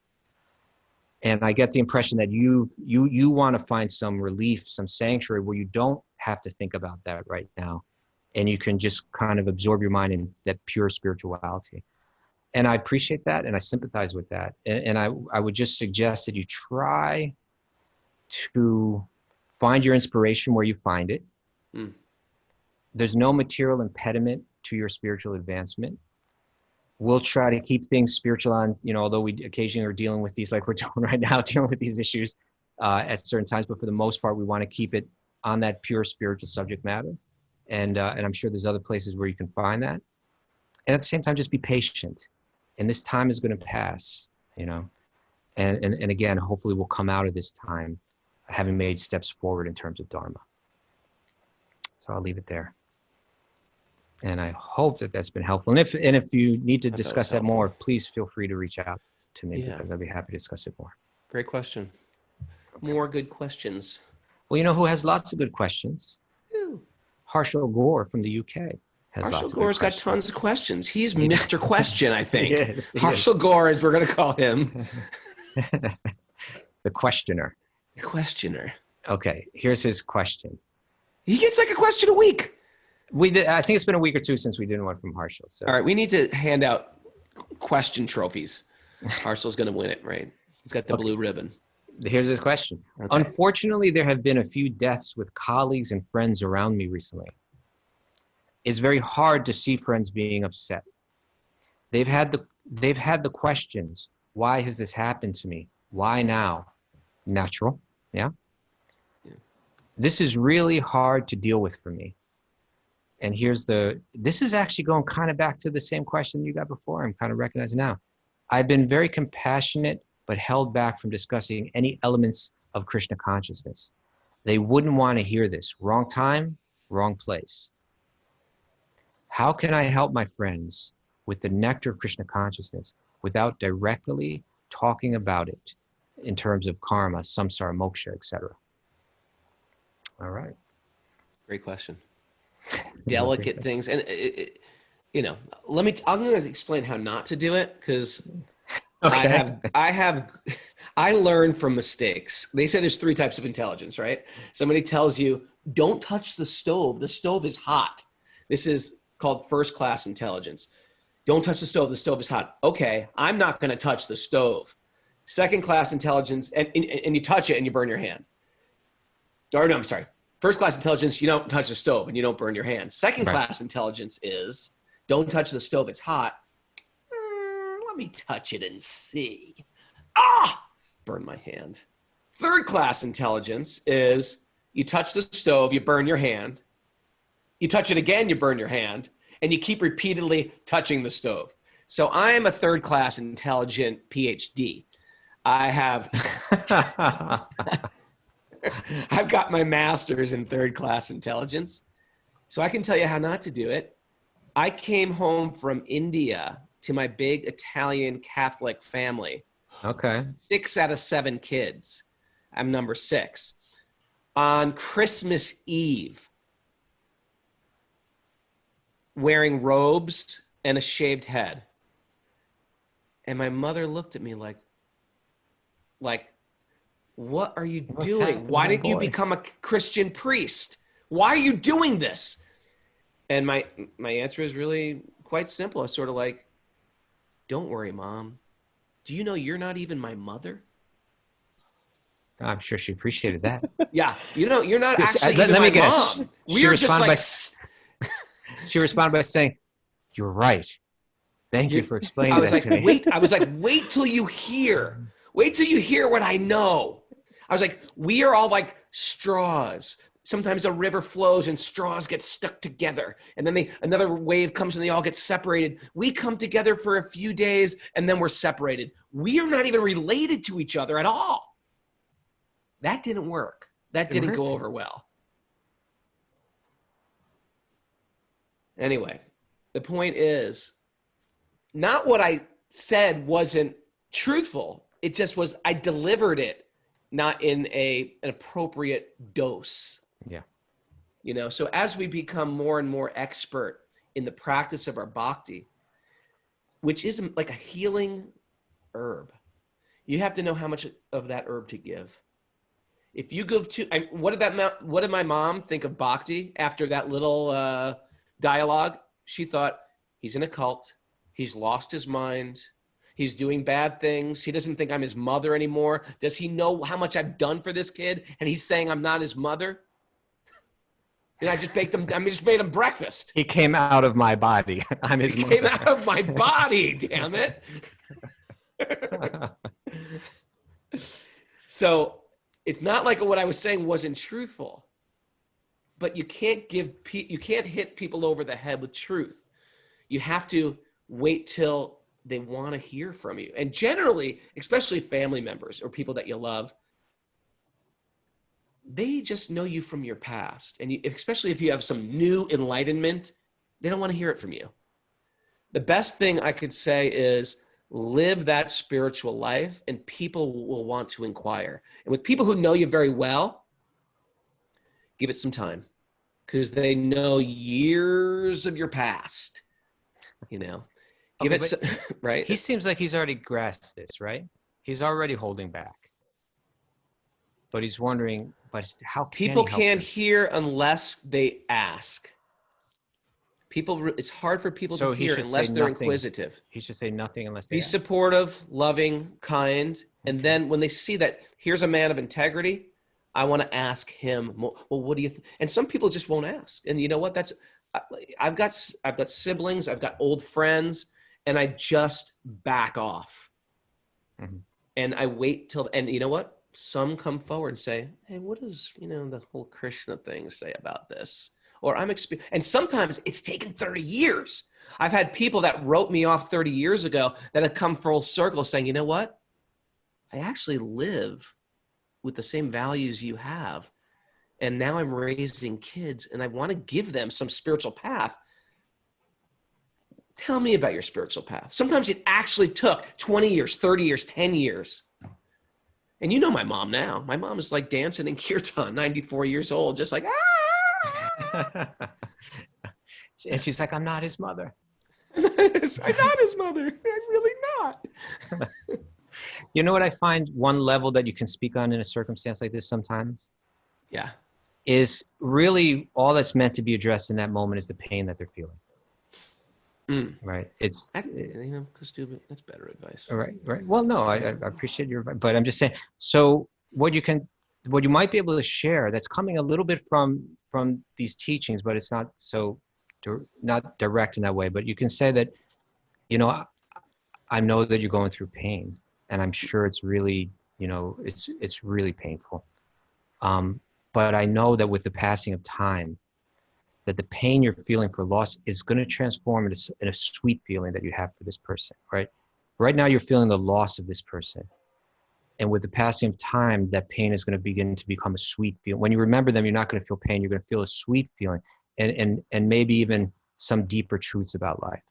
And I get the impression that you want to find some relief, some sanctuary where you don't have to think about that right now. And you can just kind of absorb your mind in that pure spirituality. And I appreciate that, and I sympathize with that. And I would just suggest that you try to find your inspiration where you find it. There's no material impediment to your spiritual advancement. We'll try to keep things spiritual on, although we occasionally are dealing with these, like we're doing right now, dealing with these issues at certain times, but for the most part, we want to keep it on that pure spiritual subject matter. And I'm sure there's other places where you can find that. And at the same time, just be patient. And this time is going to pass, And again, hopefully we'll come out of this time having made steps forward in terms of Dharma. So I'll leave it there. And I hope that that's been helpful. And if you need to discuss that more, please feel free to reach out to me because I'd be happy to discuss it more. Great question. Okay. More good questions. Well, you know who has lots of good questions? Who? Harshal Gore from the UK. Harshal Gore's got tons of questions. He's Mr. Question, I think. He is. Harshal Gore, as we're going to call him. The questioner. The questioner. Okay, here's his question. He gets like a question a week. I think it's been a week or two since we did one from Harshal. So. All right, we need to hand out question trophies. Harshal's going to win it, right? He's got the blue ribbon. Here's his question. Okay. Unfortunately, there have been a few deaths with colleagues and friends around me recently. It's very hard to see friends being upset. They've had the questions. Why has this happened to me? Why now? Natural, yeah? This is really hard to deal with for me. And this is actually going kind of back to the same question you got before. I'm kind of recognizing now. I've been very compassionate, but held back from discussing any elements of Krishna consciousness. They wouldn't want to hear this. Wrong time, wrong place. How can I help my friends with the nectar of Krishna consciousness without directly talking about it in terms of karma, samsara, moksha, etc.? All right. Great question. Delicate things. And, I'm going to explain how not to do it because I learned from mistakes. They say there's 3 types of intelligence, right? Somebody tells you, don't touch the stove. The stove is hot. This is called first class intelligence. Don't touch the stove is hot. Okay, I'm not going to touch the stove. Second class intelligence, and you touch it and you burn your hand. Or no, I'm sorry. First class intelligence, you don't touch the stove and you don't burn your hand. Second class intelligence is, don't touch the stove, it's hot. Let me touch it and see. Burn my hand. Third class intelligence is, you touch the stove, you burn your hand. You touch it again, you burn your hand. And you keep repeatedly touching the stove. So I am a third class intelligent PhD. I've got my master's in third class intelligence. So I can tell you how not to do it. I came home from India to my big Italian Catholic family. Okay. 6 out of 7 kids. I'm number 6. On Christmas Eve, wearing robes and a shaved head. And my mother looked at me like, what are you doing? Why didn't you become a Christian priest? Why are you doing this? And my answer is really quite simple. I was sort of like, don't worry, Mom. Do you know you're not even my mother? I'm sure she appreciated that. Yeah. You're not actually let even me my guess. mom. We are just like... She responded by saying, "You're right. Thank you for explaining that to me." I was like, wait till you hear. Wait till you hear what I know. I was like, we are all like straws. Sometimes a river flows and straws get stuck together. And then another wave comes and they all get separated. We come together for a few days and then we're separated. We are not even related to each other at all. That didn't work. That didn't go over well. Anyway, the point is, not what I said wasn't truthful. It just was, I delivered it not in an appropriate dose. Yeah. So as we become more and more expert in the practice of our bhakti, which is like a healing herb, You have to know how much of that herb to give. If you give what did my mom think of Bhakti after that little dialogue? She thought, he's in a cult. He's lost his mind. He's doing bad things. He doesn't think I'm his mother anymore. Does he know how much I've done for this kid? And he's saying I'm not his mother. And I just made him breakfast. He came out of my body. I'm his mother. He came out of my body, damn it. So it's not like what I was saying wasn't truthful, but you can't hit people over the head with truth. You have to wait till they want to hear from you. And generally, especially family members or people that you love, they just know you from your past. And especially if you have some new enlightenment, they don't want to hear it from you. The best thing I could say is live that spiritual life and people will want to inquire. And with people who know you very well, give it some time because they know years of your past, you know. Give Okay, it, right? He seems like he's already grasped this, right? He's already holding back. But he's wondering, but how can people he help can't them? hear unless they ask. It's hard for people to hear unless they're inquisitive. He should say nothing unless they Be ask. supportive, loving, kind. And then when they see that here's a man of integrity, I want to ask him, well, what do you think? And some people just won't ask. And you know what? I've got siblings, I've got old friends, and I just back off. Mm-hmm. And I wait till, and you know what? Some come forward and say, hey, what does, the whole Krishna thing say about this? Or and sometimes it's taken 30 years. I've had people that wrote me off 30 years ago that have come full circle saying, you know what? I actually live with the same values you have. And now I'm raising kids and I want to give them some spiritual path. Tell me about your spiritual path. Sometimes it actually took 20 years, 30 years, 10 years. And you know my mom now. My mom is like dancing in kirtan, 94 years old, just like, ah! And she's like, I'm not his mother. I'm not his mother. I'm really not. You know what I find one level that you can speak on in a circumstance like this sometimes? Yeah. Is really all that's meant to be addressed in that moment is the pain that they're feeling. Right. Kaustubha, that's better advice. Right. Well, no, I appreciate your advice, but I'm just saying, so what you might be able to share that's coming a little bit from these teachings, but it's not so not direct in that way, but you can say that, I know that you're going through pain and I'm sure it's really, it's really painful. But I know that with the passing of time, that the pain you're feeling for loss is going to transform into a sweet feeling that you have for this person, right? Right now, you're feeling the loss of this person. And with the passing of time, that pain is going to begin to become a sweet feeling. When you remember them, you're not going to feel pain. You're going to feel a sweet feeling and maybe even some deeper truths about life,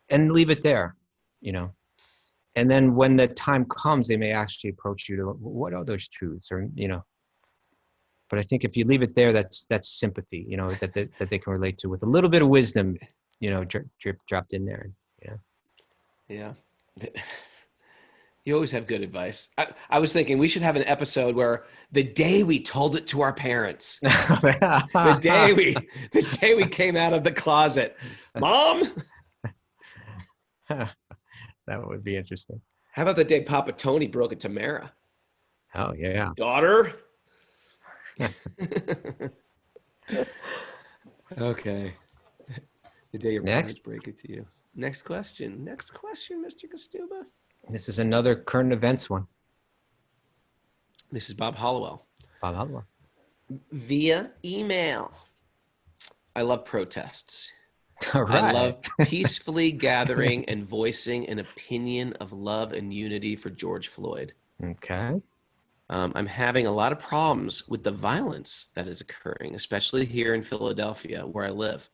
and leave it there, And then when the time comes, they may actually approach you to, what are those truths? Or, But I think if you leave it there, that's sympathy, that they can relate to with a little bit of wisdom, dropped in there. Yeah. You always have good advice. I was thinking we should have an episode where the day we told it to our parents, the day we came out of the closet, Mom. That would be interesting. How about the day Papa Tony broke it to Mara? Oh yeah. Daughter. Okay. The day your parents break it to you. Next question, Mr. Kaustubha. This is another current events one. This is Bob Hollowell. Bob Hollowell. Via email. I love protests. All right. I love peacefully gathering and voicing an opinion of love and unity for George Floyd. Okay. I'm having a lot of problems with the violence that is occurring, especially here in Philadelphia, where I live.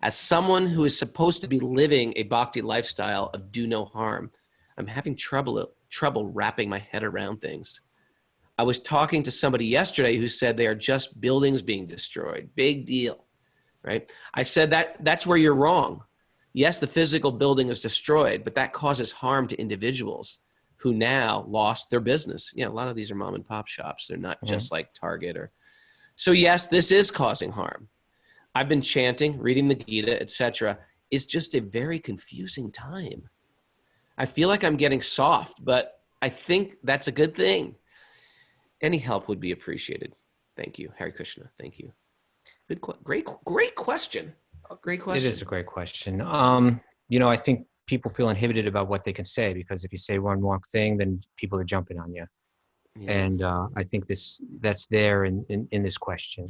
As someone who is supposed to be living a bhakti lifestyle of do no harm, I'm having trouble wrapping my head around things. I was talking to somebody yesterday who said they are just buildings being destroyed. Big deal, right? I said that's where you're wrong. yes, the physical building is destroyed, but that causes harm to individuals who now lost their business. A lot of these are mom and pop shops. They're not just like Target or. So yes, this is causing harm. I've been chanting, reading the Gita, etc. It's just a very confusing time. I feel like I'm getting soft, but I think that's a good thing. Any help would be appreciated. Thank you. Hare Krishna. Thank you. Great question. Great question. It is a great question. I think people feel inhibited about what they can say, because if you say one wrong thing, then people are jumping on you. Yeah. And I think that's there in this question.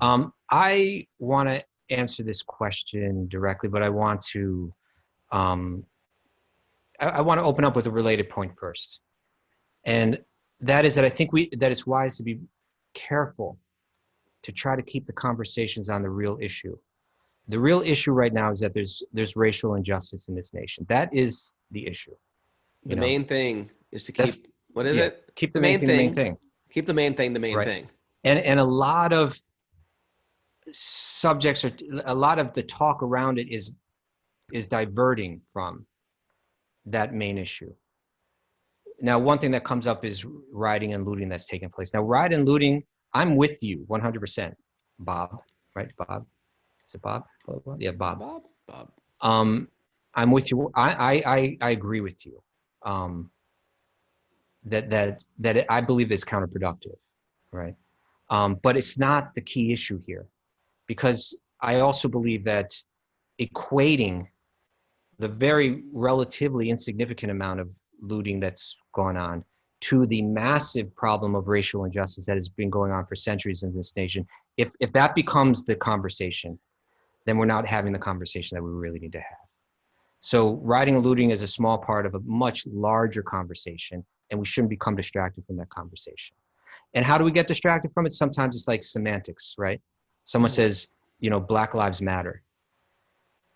I want to answer this question directly, but I want to open up with a related point first. And that is that I think that it's wise to be careful to try to keep the conversations on the real issue. The real issue right now is that there's racial injustice in this nation. That is the issue. The main thing is to keep, what is it? Keep the main thing the main thing. Keep the main thing the main thing. And a lot of subjects, or a lot of the talk around it is diverting from that main issue. Now, one thing that comes up is rioting and looting that's taking place. Now, riot and looting, I'm with you 100%. Bob, right? Bob? Is it Bob? Yeah, Bob. Bob. I'm with you. I agree with you. That I believe is counterproductive, right? But it's not the key issue here, because I also believe that equating the very relatively insignificant amount of looting that's going on to the massive problem of racial injustice that has been going on for centuries in this nation, if that becomes the conversation, then we're not having the conversation that we really need to have. So rioting and looting is a small part of a much larger conversation, and we shouldn't become distracted from that conversation. And how do we get distracted from it? Sometimes it's like semantics, right? Someone says, Black Lives Matter,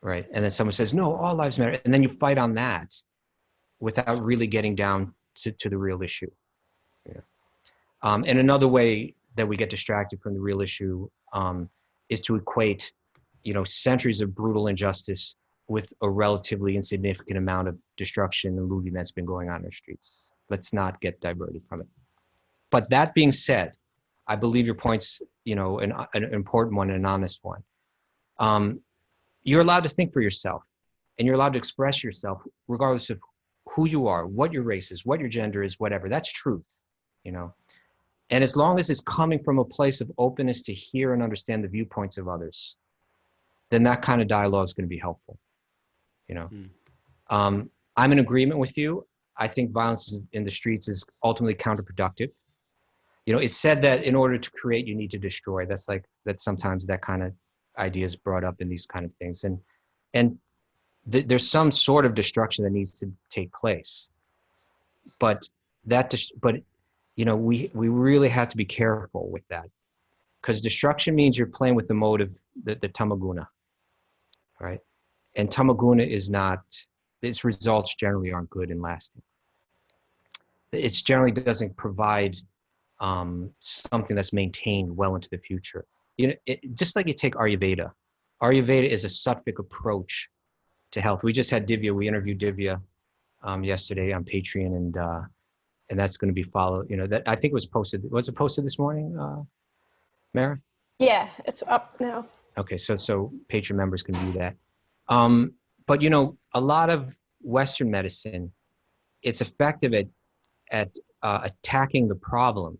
right? And then someone says, no, all lives matter. And then you fight on that without really getting down to the real issue. Yeah. And another way that we get distracted from the real issue is to equate, centuries of brutal injustice with a relatively insignificant amount of destruction and looting that's been going on in the streets. Let's not get diverted from it. But that being said, I believe your point's, an important one and an honest one. You're allowed to think for yourself, and you're allowed to express yourself regardless of who you are, what your race is, what your gender is, whatever. That's truth, And as long as it's coming from a place of openness to hear and understand the viewpoints of others, then that kind of dialogue is going to be helpful. I'm in agreement with you. I think violence in the streets is ultimately counterproductive. It's said that in order to create, you need to destroy. That's sometimes that kind of idea is brought up in these kind of things. And there's some sort of destruction that needs to take place. But we really have to be careful with that, because destruction means you're playing with the mode of the tamaguna, right? And tamaguna is not, its results generally aren't good and lasting. It generally doesn't provide something that's maintained well into the future. Just like you take Ayurveda. Ayurveda is a sattvic approach to health. We just had Divya, we interviewed Divya yesterday on Patreon, and that's going to be followed. That I think was posted. Was it posted this morning, Mara? Yeah, it's up now. Okay, so Patreon members can view that. But a lot of Western medicine, it's effective at attacking the problem,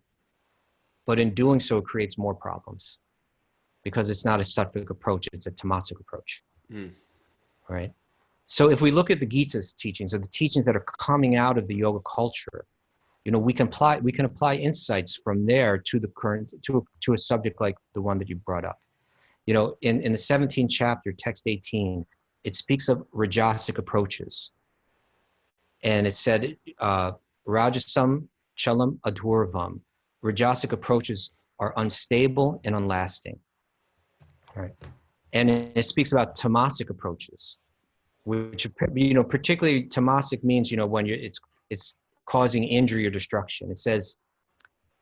but in doing so, it creates more problems, because it's not a sattvic approach; it's a tamasic approach. Right. So if we look at the Gita's teachings, or the teachings that are coming out of the yoga culture, we can apply insights from there to the current to a subject like the one that you brought up. In the 17th chapter, text 18, it speaks of rajasic approaches, and it said rajasam chalam adhurvam. Rajasic approaches are unstable and unlasting. Right. And it speaks about tamasic approads, which, particularly tamasic means, when it's causing injury or destruction. It says,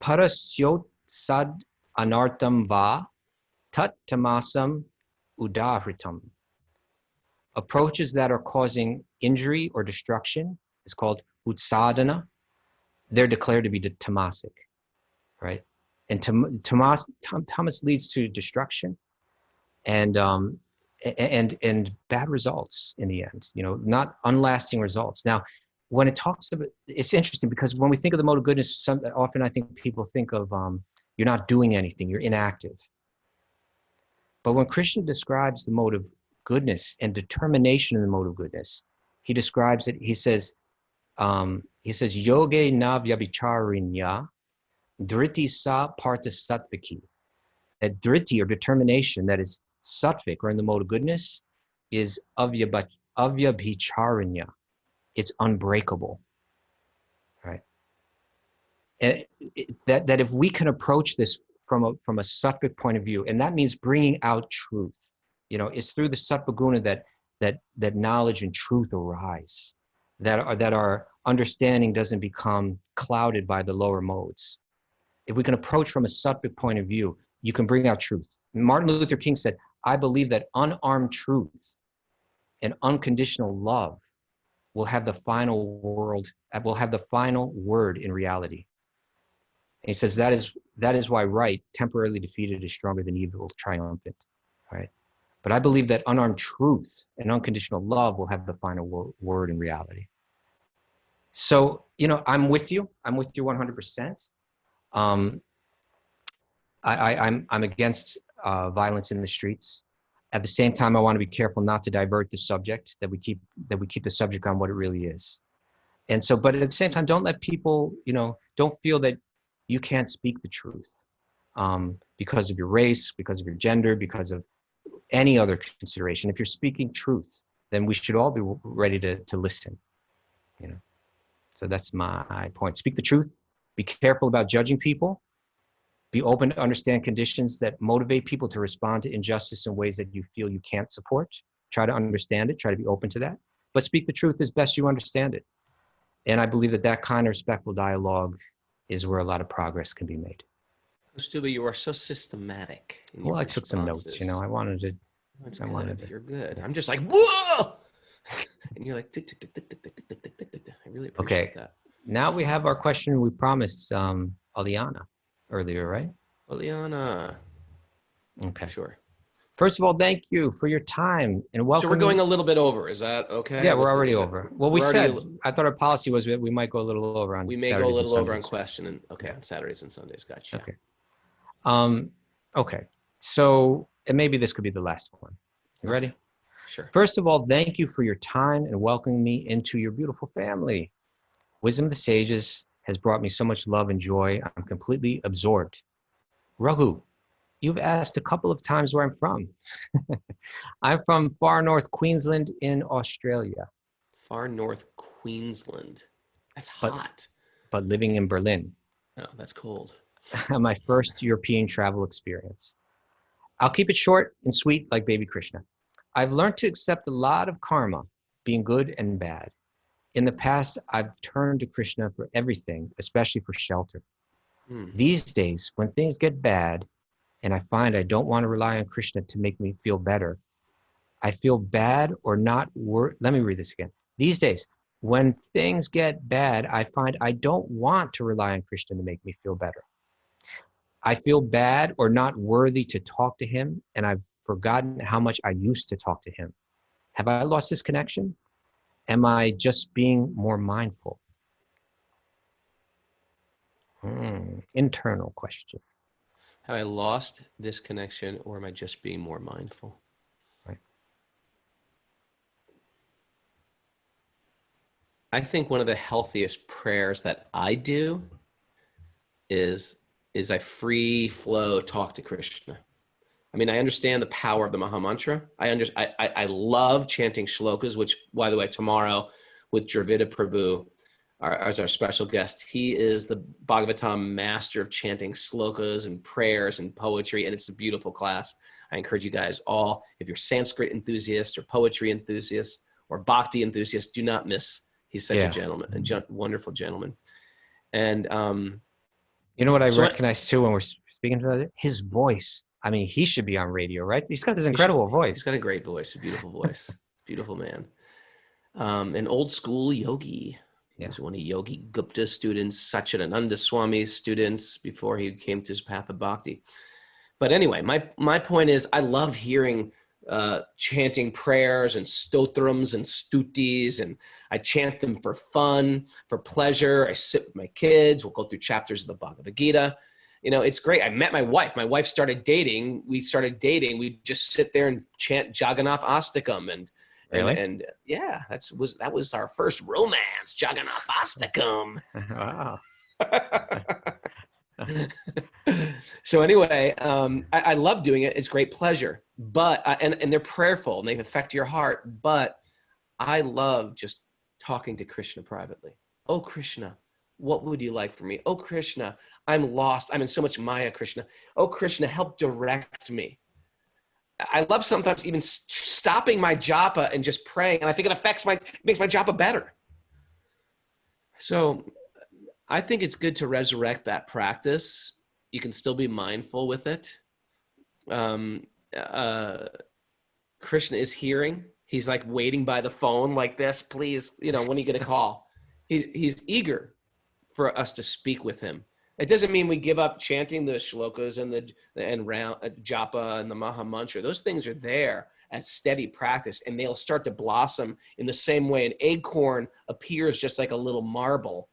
parasyot sad anartam va tat tamasam udahritam. Approaches that are causing injury or destruction is called utsadana. They're declared to be tamasic, right? And tamas leads to destruction and bad results in the end, not unlasting results. Now, when it talks about, it's interesting because when we think of the mode of goodness, often I think people think of you're not doing anything, you're inactive. But when Krishna describes the mode of goodness and determination in the mode of goodness, he describes it, he says, yoge na vyabhicharinya driti sa partha sattviki. That driti, or determination, that is sattvic, or in the mode of goodness, is avyabhicharinya. It's unbreakable, right? And that if we can approach this from a sattvic point of view, and that means bringing out truth. It's through the sattva guna that knowledge and truth arise, that our understanding doesn't become clouded by the lower modes. If we can approach from a sattvic point of view, you can bring out truth. Martin Luther King said, "I believe that unarmed truth and unconditional love will have the final word in reality." And he says that is why right, temporarily defeated, is stronger than evil, triumphant, right? But I believe that unarmed truth and unconditional love will have the final word in reality. So, I'm with you. I'm with you 100%. I'm against violence in the streets. At the same time, I want to be careful not to divert the subject, that we keep the subject on what it really is. And so, but at the same time, don't let people, don't feel that you can't speak the truth because of your race, because of your gender, because of any other consideration. If you're speaking truth, then we should all be ready to listen, So that's my point. Speak the truth. Be careful about judging people. Be open to understand conditions that motivate people to respond to injustice in ways that you feel you can't support. Try to understand it. Try to be open to that. But speak the truth as best you understand it. And I believe that kind of respectful dialogue is where a lot of progress can be made. Kaustubha, you are so systematic. Well, I took some notes, I wanted to. That's good. You're good. I'm just like, whoa! And you're like, I really appreciate that. Now we have our question we promised Aliana earlier, right? Aliana. Okay. Sure. First of all, thank you for your time and welcome. So we're going a little bit over. Is that okay? Yeah, we're already over. Well, I thought our policy was that we might go a little over on We may Saturdays go a little over on Sundays. question and on Saturdays and Sundays. Gotcha. Okay. Okay. So, and maybe this could be the last one. You ready? Sure. First of all, thank you for your time and welcoming me into your beautiful family. Wisdom of the Sages has brought me so much love and joy. I'm completely absorbed. Raghu, you've asked a couple of times where I'm from. I'm from far north Queensland in Australia. Far north Queensland. That's hot. But living in Berlin. Oh, that's cold. My first European travel experience. I'll keep it short and sweet like baby Krishna. I've learned to accept a lot of karma, being good and bad. In the past, I've turned to Krishna for everything, especially for shelter. These days, when things get bad, and I find I don't want to rely on Krishna to make me feel better, I feel bad or not let me read this again. These days, when things get bad, I find I don't want to rely on Krishna to make me feel better. I feel bad or not worthy to talk to him, and I've forgotten how much I used to talk to him. Have I lost this connection? Am I just being more mindful? Internal question. Have I lost this connection, or am I just being more mindful? Right. I think one of the healthiest prayers that I do is I free flow talk to Krishna. I mean, I understand the power of the Maha Mantra. I love chanting shlokas, which, by the way, tomorrow with Dravida Prabhu as our special guest, he is the Bhagavatam master of chanting shlokas and prayers and poetry, and it's a beautiful class. I encourage you guys all, if you're Sanskrit enthusiasts or poetry enthusiasts or bhakti enthusiasts, do not miss. He's such a gentleman, a wonderful gentleman. And you know what I recognize too when we're speaking to other? His voice. I mean, he should be on radio, right? He's got this incredible voice. He's got a great voice, a beautiful voice. Beautiful man. An old school yogi. He Yeah. was one of Yogi Gupta's students, Satchidananda Swami's students before he came to his path of bhakti. But anyway, my point is I love hearing chanting prayers and stotrams and stutis, and I chant them for fun, for pleasure. I sit with my kids. We'll go through chapters of the Bhagavad Gita. You know, it's great. I met my wife. My wife started dating. We started dating. We just sit there and chant Jagannath Astakam Really? and yeah, that was our first romance, Jagannath Astakam. Wow. So anyway, I love doing it. It's great pleasure, but and they're prayerful and they affect your heart. But I love just talking to Krishna privately. Oh Krishna, what would you like from me? Oh Krishna, I'm lost. I'm in so much Maya, Krishna. Oh Krishna, help direct me. I love sometimes even stopping my japa and just praying, and I think it makes my japa better. So I think it's good to resurrect that practice. You can still be mindful with it. Krishna is hearing. He's like waiting by the phone like this, please, when are you going to call? He's eager for us to speak with him. It doesn't mean we give up chanting the shlokas and round japa and the Maha Mantra. Those things are there as steady practice, and they'll start to blossom in the same way an acorn appears just like a little marble.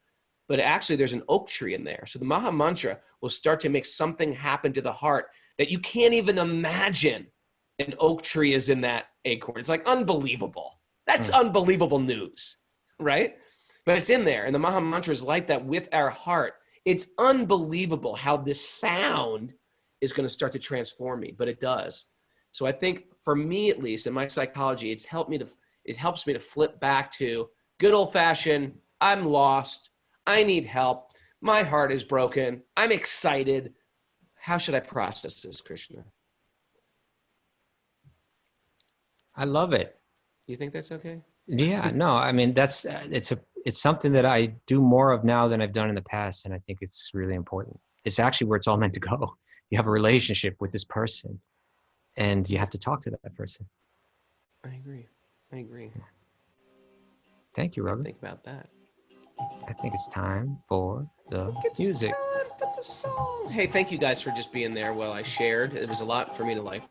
But actually there's an oak tree in there. So the Maha Mantra will start to make something happen to the heart that you can't even imagine an oak tree is in that acorn. It's like unbelievable. That's unbelievable news, right? But it's in there. And the Maha Mantra is like that with our heart. It's unbelievable how this sound is going to start to transform me, but it does. So I think for me, at least in my psychology, it helps me to flip back to good old fashioned, I'm lost. I need help. My heart is broken. I'm excited. How should I process this, Krishna? I love it. You think that's okay? Yeah, no, I mean, it's something that I do more of now than I've done in the past. And I think it's really important. It's actually where it's all meant to go. You have a relationship with this person and you have to talk to that person. I agree. Thank you, Raghu. Think about that. I think it's time for the music. Time for the song. Hey, thank you guys for just being there while I shared. It was a lot for me to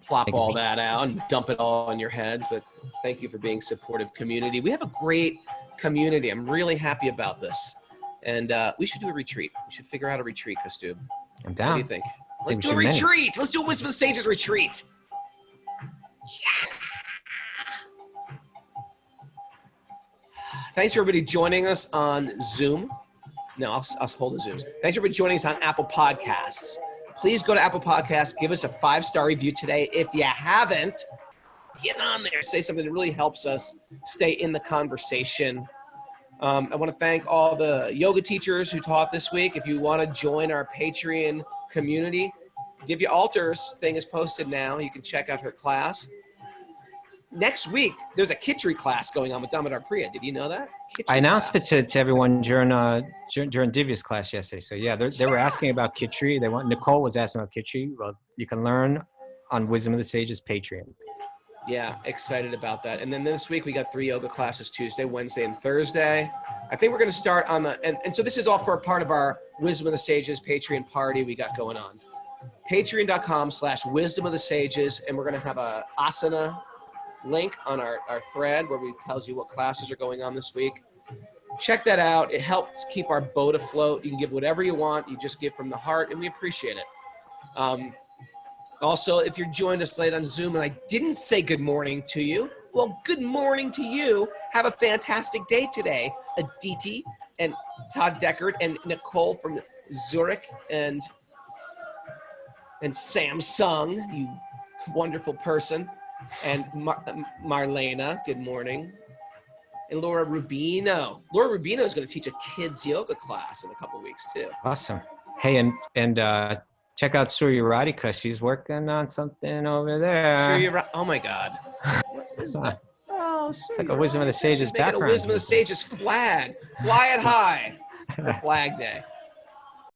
plop all that out and dump it all on your heads, but thank you for being supportive community. We have a great community. I'm really happy about this. And we should do a retreat. We should figure out a retreat, Kaustubha. I'm down. What do you think? Let's do a retreat. Let's do a Wisdom of the Sages retreat. Yeah. Thanks for everybody joining us on Zoom. No, I'll hold the Zooms. Thanks for everybody joining us on Apple Podcasts. Please go to Apple Podcasts. Give us a 5-star review today. If you haven't, get on there. Say something that really helps us stay in the conversation. I want to thank all the yoga teachers who taught this week. If you want to join our Patreon community, Divya Alters thing is posted now. You can check out her class. Next week, there's a Kitchery class going on with Damodar Priya. Did you know that? I announced it to everyone during Divya's class yesterday. So yeah, they were asking about Kitchery. Nicole was asking about Kitchery. Well, you can learn on Wisdom of the Sages Patreon. Yeah, excited about that. And then this week we got 3 yoga classes, Tuesday, Wednesday, and Thursday. I think we're going to start on and so this is all for a part of our Wisdom of the Sages Patreon party we got going on. Patreon.com/Wisdom of the Sages, and we're going to have a asana link on our thread where we tells you what classes are going on this week. Check that out. It helps keep our boat afloat. You can give whatever you want. You just give from the heart, and we appreciate it. Also, if you're joined us late on Zoom and I didn't say good morning to you, well, good morning to you. Have a fantastic day today. Aditi and Todd Deckard and Nicole from Zurich and Samsung, you wonderful person. And Marlena, good morning. And Laura Rubino. Laura Rubino is going to teach a kids yoga class in a couple of weeks too. Awesome. Hey, and check out Surya Radhika. She's working on something over there. Oh my God. What is that? Oh, it's like a Wisdom of the Sages background. A Wisdom of the Sages flag. Fly it high. For Flag Day.